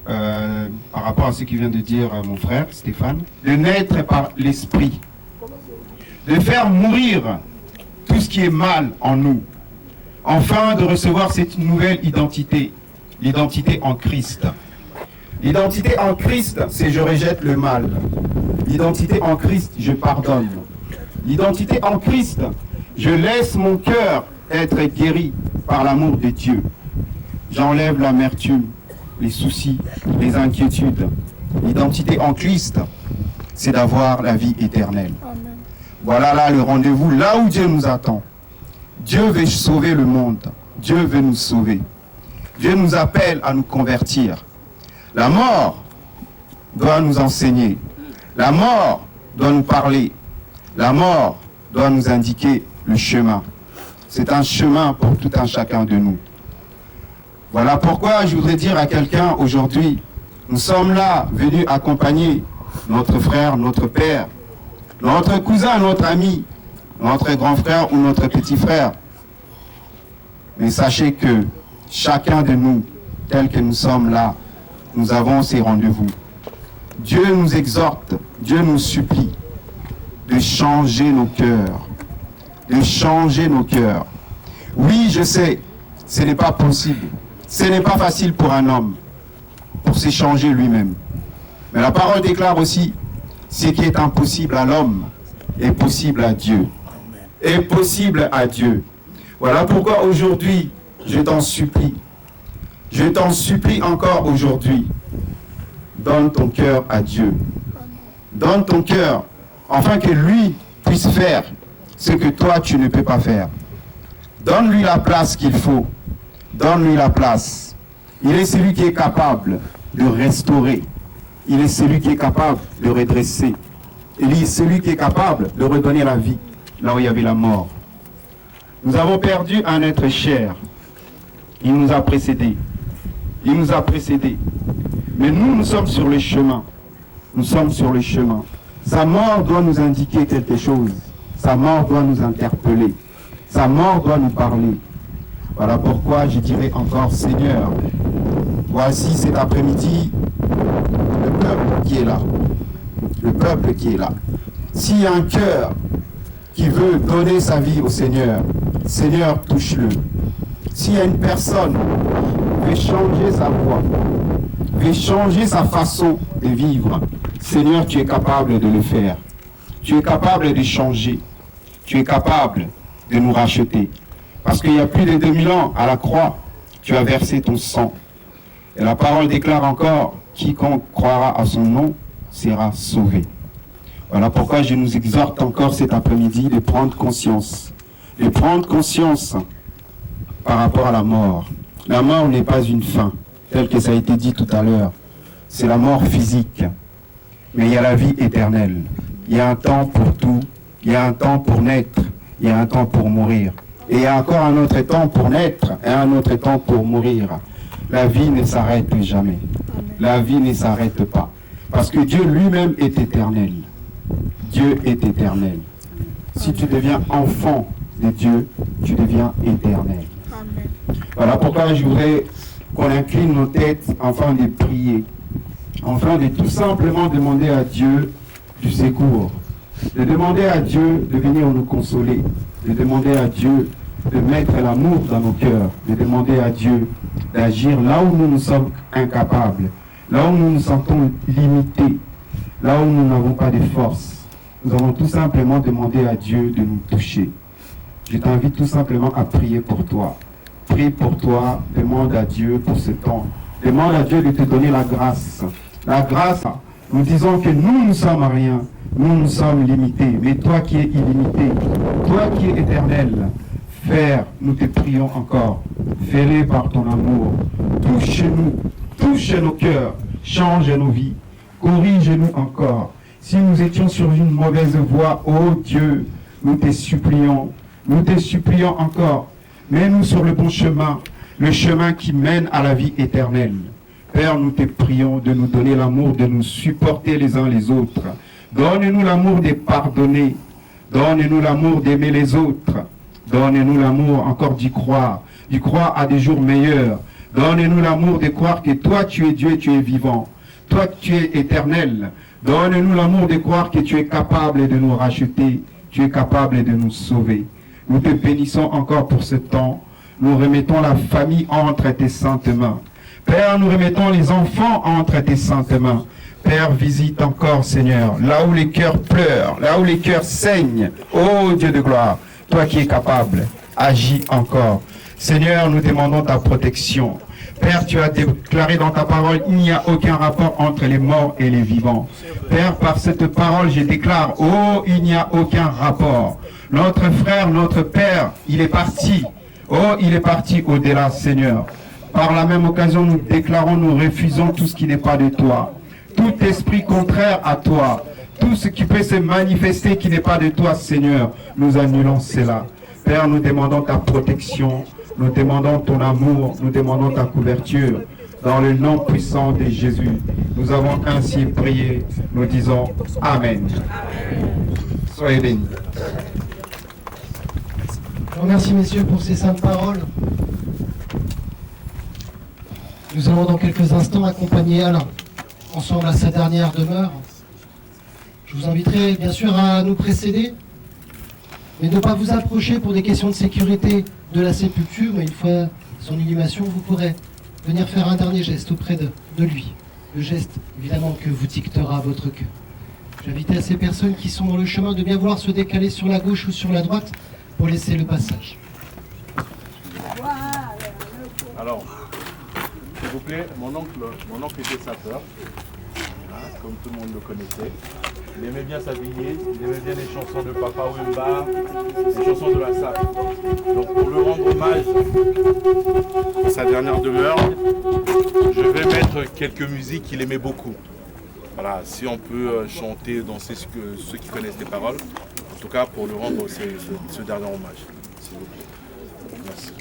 par rapport à ce qui vient de dire mon frère Stéphane, de naître par l'esprit, de faire mourir tout ce qui est mal en nous, enfin de recevoir cette nouvelle identité, l'identité en Christ. L'identité en Christ, c'est je rejette le mal. L'identité en Christ, je pardonne. L'identité en Christ, je laisse mon cœur être guéri par l'amour de Dieu. J'enlève l'amertume, les soucis, les inquiétudes. L'identité en Christ, c'est d'avoir la vie éternelle. Amen. Voilà là le rendez-vous, là où Dieu nous attend. Dieu veut sauver le monde. Dieu veut nous sauver. Dieu nous appelle à nous convertir. La mort doit nous enseigner. La mort doit nous parler. La mort doit nous indiquer le chemin. C'est un chemin pour tout un chacun de nous. Voilà pourquoi je voudrais dire à quelqu'un aujourd'hui, nous sommes là, venus accompagner notre frère, notre père, notre cousin, notre ami, notre grand frère ou notre petit frère. Mais sachez que chacun de nous, tel que nous sommes là, nous avons ces rendez-vous. Dieu nous exhorte, Dieu nous supplie de changer nos cœurs, de changer nos cœurs. Oui, je sais, ce n'est pas possible. Ce n'est pas facile pour un homme, pour s'échanger lui-même. Mais la parole déclare aussi, ce qui est impossible à l'homme est possible à Dieu. Est possible à Dieu. Voilà pourquoi aujourd'hui, je t'en supplie. Je t'en supplie encore aujourd'hui. Donne ton cœur à Dieu. Donne ton cœur, afin que lui puisse faire ce que toi tu ne peux pas faire. Donne-lui la place qu'il faut. Donne-lui la place. Il est celui qui est capable de restaurer. Il est celui qui est capable de redresser. Il est celui qui est capable de redonner la vie là où il y avait la mort. Nous avons perdu un être cher. Il nous a précédés. Il nous a précédés. Mais nous sommes sur le chemin. Nous sommes sur le chemin. Sa mort doit nous indiquer quelque chose. Sa mort doit nous interpeller. Sa mort doit nous parler. Voilà pourquoi je dirais encore, Seigneur, voici cet après-midi le peuple qui est là. Le peuple qui est là. S'il y a un cœur qui veut donner sa vie au Seigneur, Seigneur, touche-le. S'il y a une personne qui veut changer sa voix, veut changer sa façon de vivre, Seigneur, tu es capable de le faire. Tu es capable de changer. Tu es capable de nous racheter. Parce qu'il y a plus de 2000 ans, à la croix, tu as versé ton sang. Et la parole déclare encore, quiconque croira à son nom sera sauvé. Voilà pourquoi je nous exhorte encore cet après-midi de prendre conscience. De prendre conscience par rapport à la mort. La mort n'est pas une fin, tel que ça a été dit tout à l'heure. C'est la mort physique. Mais il y a la vie éternelle. Il y a un temps pour tout. Il y a un temps pour naître. Il y a un temps pour mourir. Et il y a encore un autre temps pour naître et un autre temps pour mourir. La vie ne s'arrête jamais. La vie ne s'arrête pas. Parce que Dieu lui-même est éternel. Dieu est éternel. Si tu deviens enfant de Dieu, tu deviens éternel. Voilà pourquoi je voudrais qu'on incline nos têtes afin de prier. Afin de tout simplement demander à Dieu du secours. de demander à Dieu de venir nous consoler, de demander à Dieu de mettre l'amour dans nos cœurs, de demander à Dieu d'agir là où nous sommes incapables, là où nous nous sentons limités, là où nous n'avons pas de force. Nous allons tout simplement demander à Dieu de nous toucher. Je t'invite tout simplement à prier pour toi. Prie pour toi, demande à Dieu pour ce temps. Demande à Dieu de te donner la grâce. La grâce, nous disons que nous sommes rien, nous sommes limités, mais toi qui es illimité, toi qui es éternel, Père, nous te prions encore, fais-le par ton amour, touche-nous, touche nos cœurs, change nos vies, corrige-nous encore. Si nous étions sur une mauvaise voie, ô Dieu, nous te supplions encore, mets-nous sur le bon chemin, le chemin qui mène à la vie éternelle. Père, nous te prions de nous donner l'amour, de nous supporter les uns les autres. Donne-nous l'amour de pardonner, donne-nous l'amour d'aimer les autres. Donne-nous l'amour encore d'y croire à des jours meilleurs. Donne-nous l'amour de croire que toi tu es Dieu, tu es vivant. Toi tu es éternel. Donne-nous l'amour de croire que tu es capable de nous racheter, tu es capable de nous sauver. Nous te bénissons encore pour ce temps. Nous remettons la famille entre tes saintes mains. Père, nous remettons les enfants entre tes saintes mains. Père, visite encore, Seigneur, là où les cœurs pleurent, là où les cœurs saignent. Ô Dieu de gloire, toi qui es capable, agis encore. Seigneur, nous demandons ta protection. Père, tu as déclaré dans ta parole, il n'y a aucun rapport entre les morts et les vivants. Père, par cette parole, je déclare, oh, il n'y a aucun rapport. Notre frère, notre père, il est parti. Oh, il est parti au-delà, Seigneur. Par la même occasion, nous déclarons, nous refusons tout ce qui n'est pas de toi. Tout esprit contraire à toi. Tout ce qui peut se manifester qui n'est pas de toi, Seigneur, nous annulons cela. Père, nous demandons ta protection, nous demandons ton amour, nous demandons ta couverture. Dans le nom puissant de Jésus, nous avons ainsi prié, nous disons Amen. Soyez bénis. Je vous remercie, messieurs, pour ces saintes paroles. Nous allons dans quelques instants accompagner Alain ensemble à sa dernière demeure. Je vous inviterai bien sûr à nous précéder, mais de ne pas vous approcher pour des questions de sécurité de la sépulture, mais une fois son inhumation, vous pourrez venir faire un dernier geste auprès de lui. Le geste, évidemment, que vous dictera votre cœur. J'invite à ces personnes qui sont dans le chemin de bien vouloir se décaler sur la gauche ou sur la droite pour laisser le passage. Alors, s'il vous plaît, mon oncle était sapeur, comme tout le monde le connaissait. Il aimait bien s'habiller, il aimait bien les chansons de Papa Wemba, les chansons de la SAP. Donc pour lui rendre hommage à sa dernière demeure, je vais mettre quelques musiques qu'il aimait beaucoup. Voilà, si on peut chanter, danser ceux qui connaissent les paroles, en tout cas pour lui rendre ce dernier hommage, s'il vous plaît. Merci.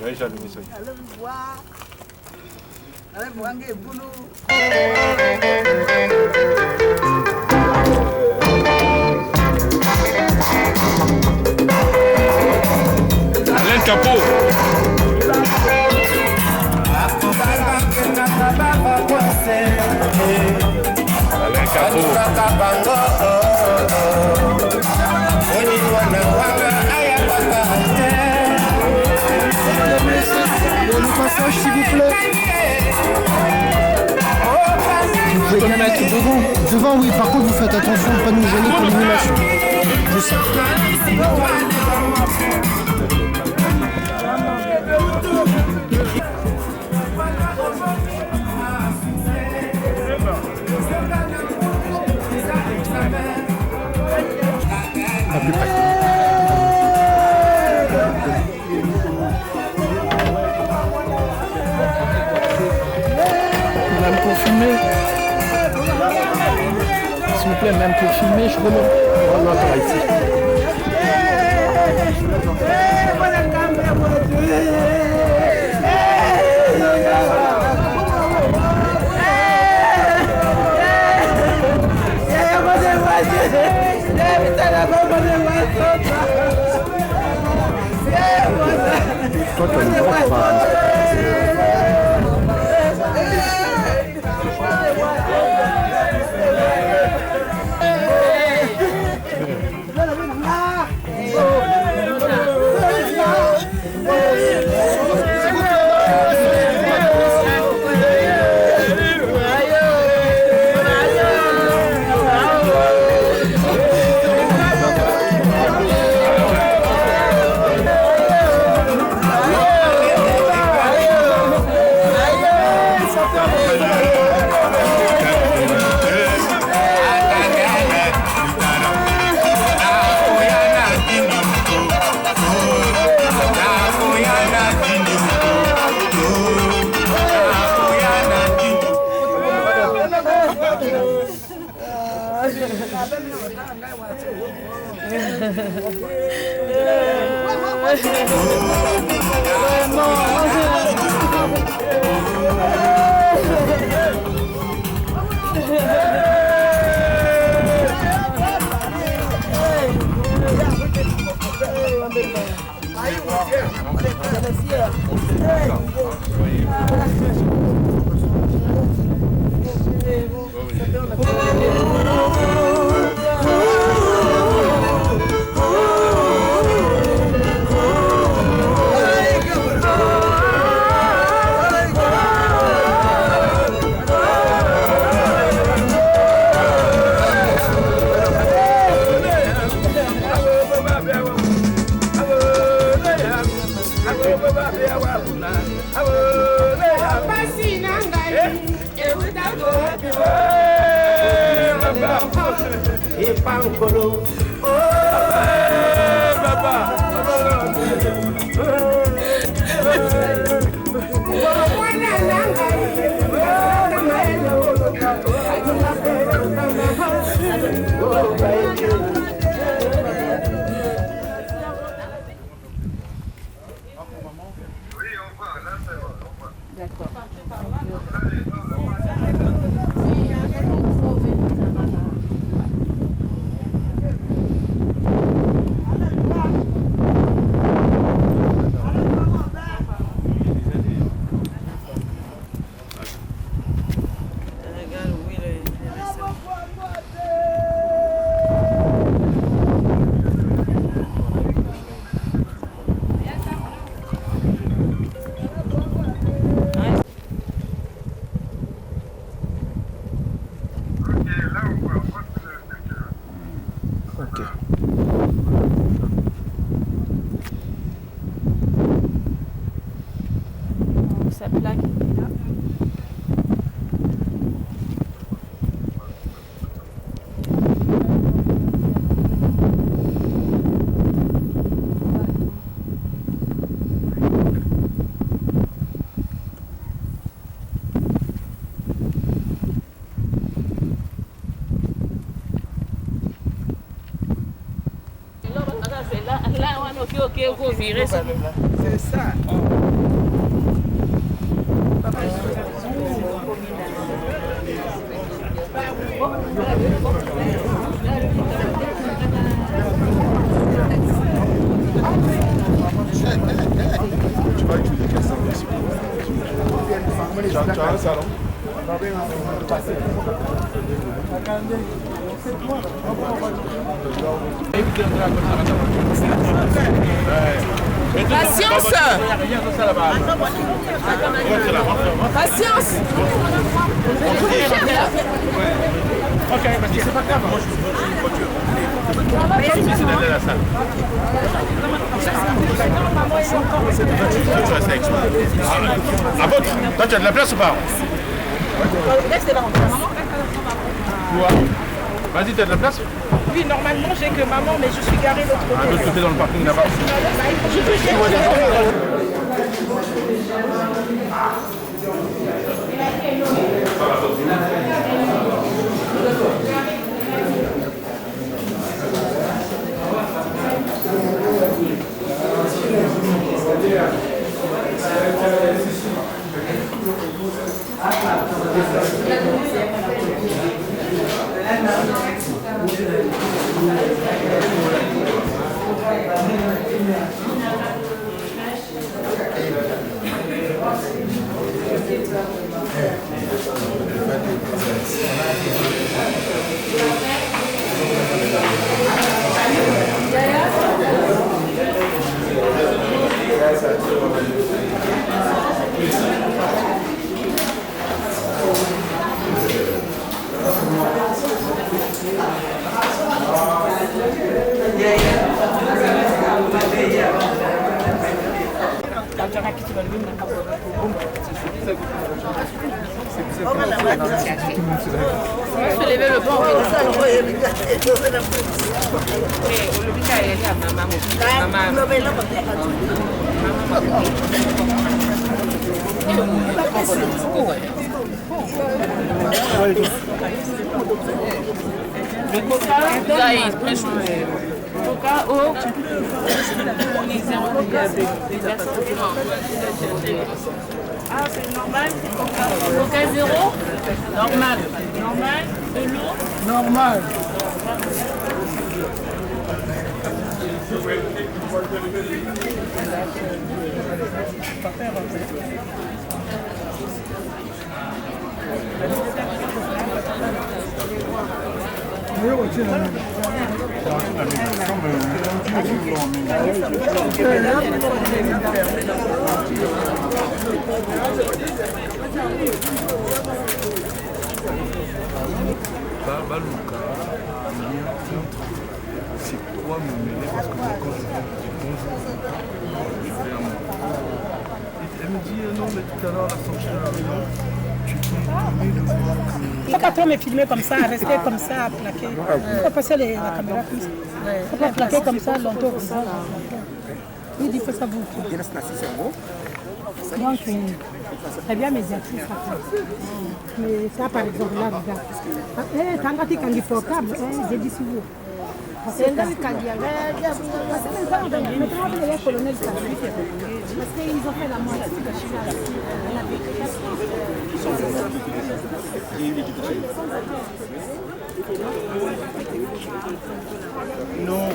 Oui, j'allume ça. Alain Capot. Alain Capot. Le passage, s'il vous plaît. Vous pouvez mettre devant. Devant, oui. Par contre, vous faites attention de ne pas nous gêner pour l'animation. Je sais. À plus près. Même pour filmer. S'il vous plaît, même pour filmer, je remonte. Voilà, par ici. Toi, C'est ça. Patience. Patience. Ok, parce que c'est pas grave, moi je veux une voiture. C'est d'aller à la salle. La vôtre, toi tu as de la place ou pas? Toi? Vas-y, tu as de la place? Oui, normalement j'ai que maman, mais je suis garée l'autre côté. De l'autre côté dans le parking là-bas. Je levais le banc. Le coca, là, il prend son coca, eau. Ah, c'est normal, c'est coca. Coca 0. Normal. Normal. De l'eau. Normal. Babaluka, c'est quoi me mêler parce que moi quand je dis bonjour, je fais un mot. Elle me dit non mais tout à l'heure la sorcière non, tu peux me de voir que... Il ne faut pas trop me filmer comme ça, rester comme ça, plaqué. Il faut passer la caméra comme ça. Il ne faut pas plaquer comme ça, longtemps comme ça. Oui, il faut ça beaucoup. Donc, très bien médiatrice. Mais ça, par exemple, là, regarde. Quand tu as du portable, j'ai dit si vous. Parce qu'ils ont fait la moitié de Non.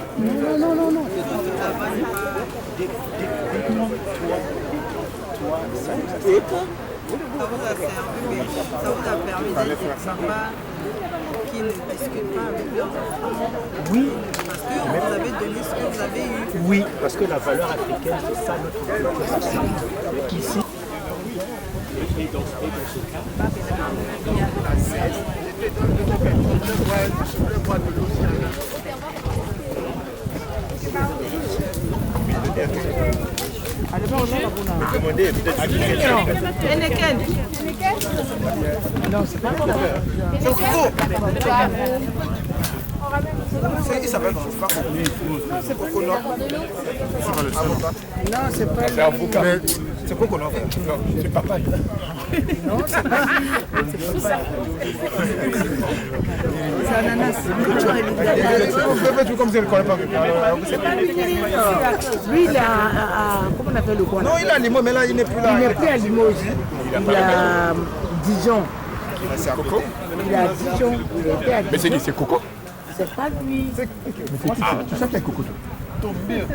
Ça vous a permis d'être sympa, qui ne discute pas avec leurs enfants. Oui. Parce que vous avez donné ce que vous avez eu. Oui, parce que la valeur africaine, c'est ça notre culture. Ici. Et dans ce cas, non, c'est pas bon. Il s'appelle non, c'est pas Coco. Non, c'est pas c'est avocat. C'est Coco, non? C'est papa. Non, c'est pas. C'est ananas. Comme je ne connais pas. C'est pas lui. Lui, il a. Comment on appelle le coin? Non, il a Limoges, mais là, il n'est plus là. Il n'est plus à Limoges. Il a Dijon. C'est à Coco? Il a Dijon. Il était à Dijon. Mais c'est qui? C'est Coco? C'est pas lui. Tu sais que c'est Coco. Ton mieux.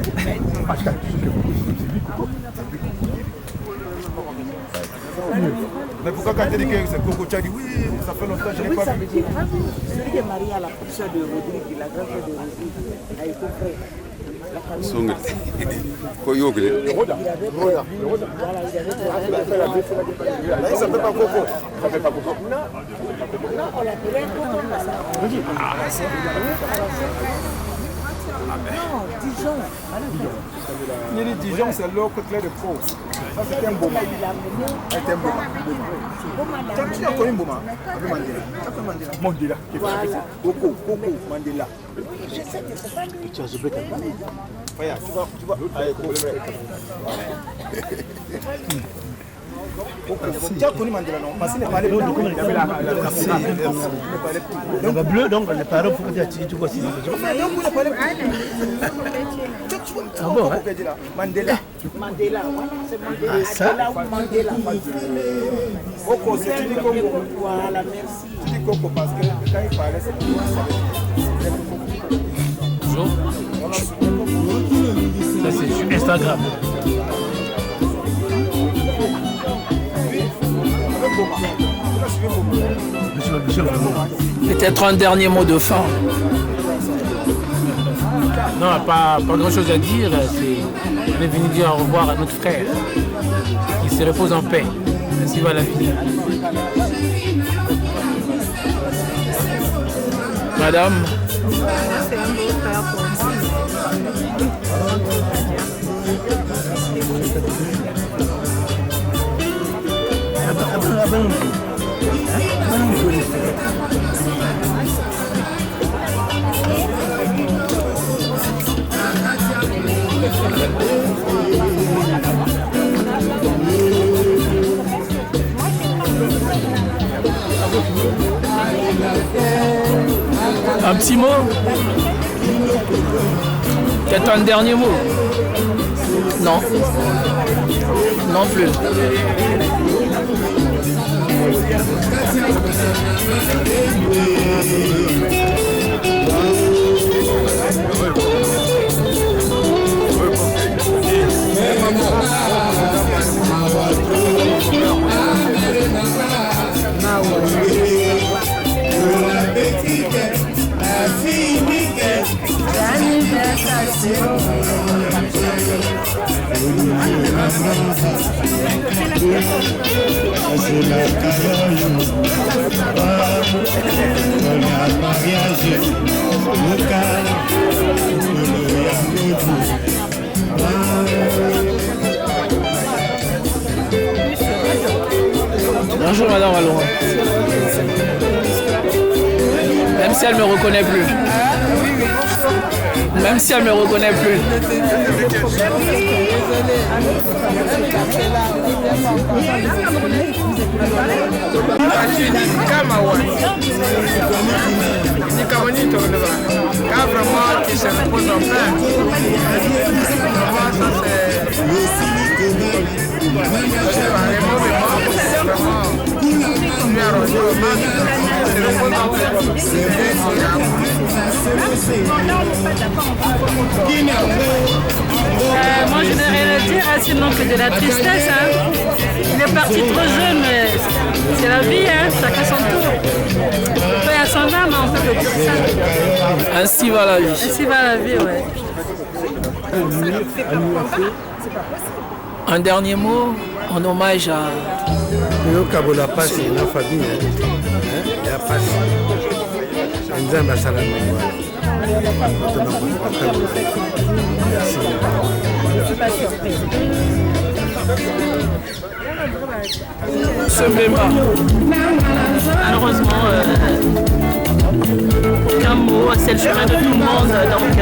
Mais pourquoi quand tu dis que c'est Coco, tu as dit oui, ça fait longtemps que je n'ai pas vu. Celui qui est marié à la professeure de Rodrigue, la grande sœur de Rodrigue, a été frère. Songe. Il s'appelle pas Coco. Ça s'appelle pas Coco. Non, on l'appelait Coco. Non, Dijon. Il dit Dijon, c'est l'autre côté de Pau. Ça, c'était un Boma. C'était un Boma. Tu as connu Boma? Mandela. Mandela. Coco, Mandela. Je sais que c'est pas lui. Regarde, tu vois. Allez, Coco. Tu as connu Mandela, non? Parce qu'il n'est pas allé bleu, donc les parents faut dire tu vois si ah bon, Mandela. Mandela, c'est Mandela. Ça Mandela. Coco, c'est du Congo. Voilà, merci. Tu dis Coco parce que quand il parlait, c'est bonjour. Ça c'est sur Instagram. Peut-être un dernier mot de fin. Non, pas grand chose à dire. On est venu dire au revoir à notre frère qui se repose en paix. Ainsi va la vie. Madame. C'est un beau frère pour moi. Un petit mot? Peut-être un dernier mot? Non. Non plus. Bonjour Madame Valorant. Même si elle me reconnaît plus. Même si elle me reconnaît plus. Moi je n'ai rien à dire, sinon que de la tristesse. Il est parti trop jeune, mais c'est la vie, chacun son tour. On fait à son âme, on peut dire ça. Ainsi va la vie. Ainsi va la vie, ouais. Un dernier mot en hommage à... Yo kabola passe na famille ya passe nzamba sala mwa ce mémoire. Malheureusement, aucun mot, c'est le chemin de tout le monde, donc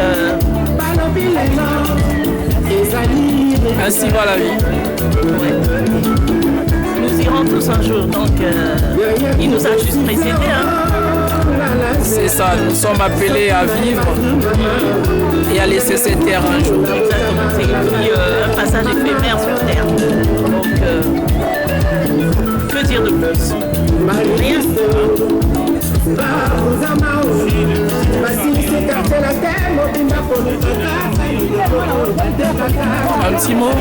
ainsi va la vie. Ouais. Nous irons tous un jour, donc il nous a juste précédés. C'est ça, nous sommes appelés à vivre et à laisser cette terre un jour. Exactement, c'est un passage éphémère sur terre. Donc, que dire de plus? Rien. Un petit mot?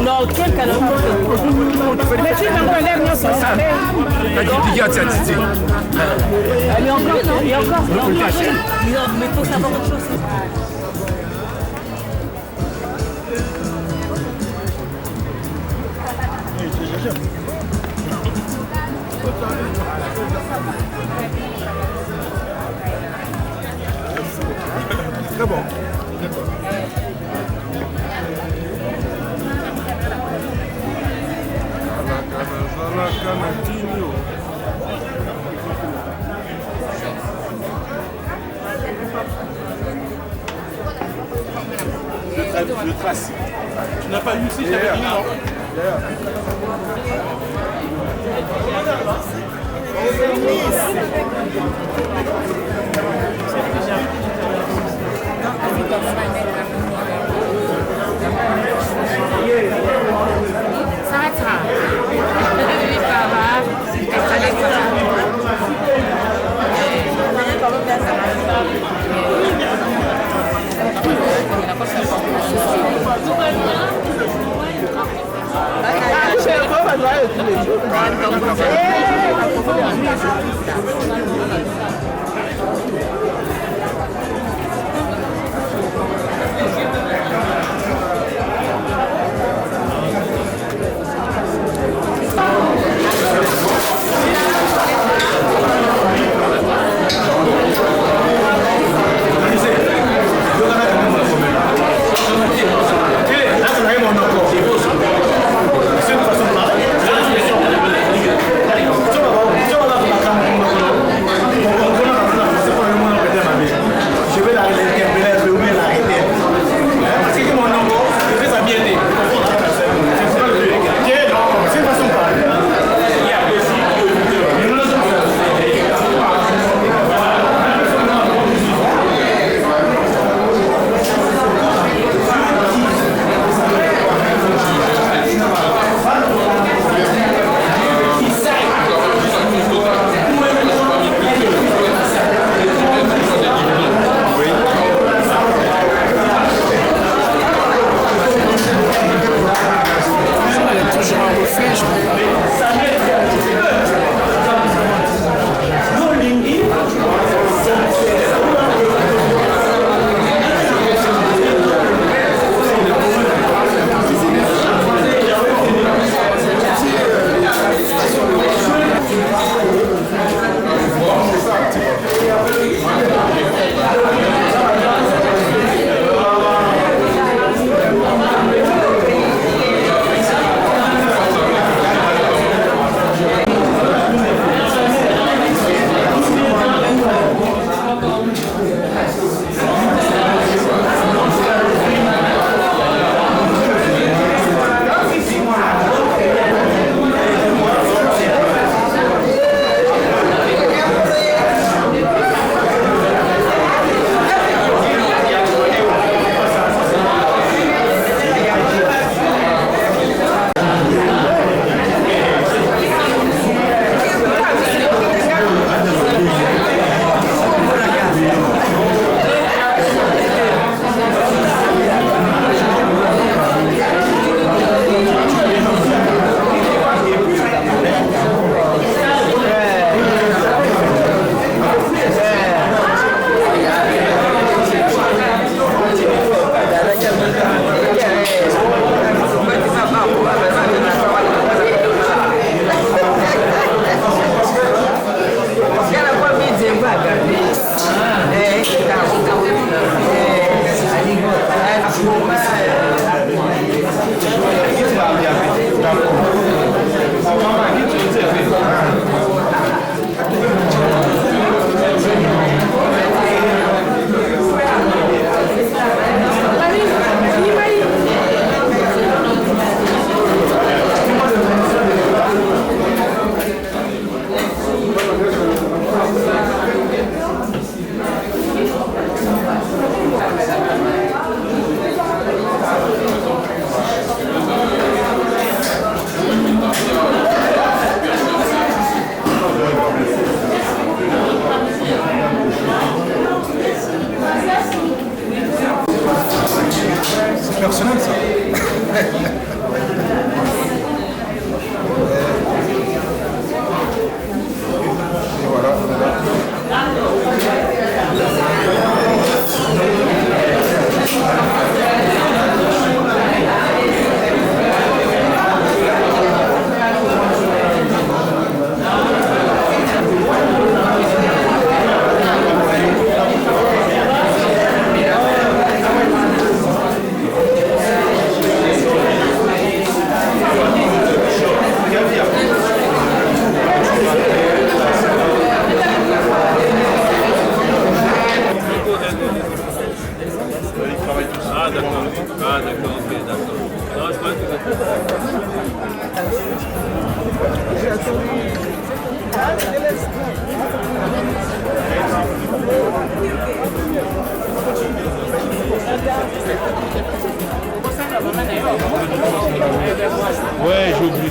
Non, quel cadeau? Mais tu m'en connais bien ça. Il y a encore, non? Il y a encore. Mais il faut savoir autre chose. Très bon. Le trace. Tu n'as pas eu ici, j'avais dit non. Ouais, j'ai oublié.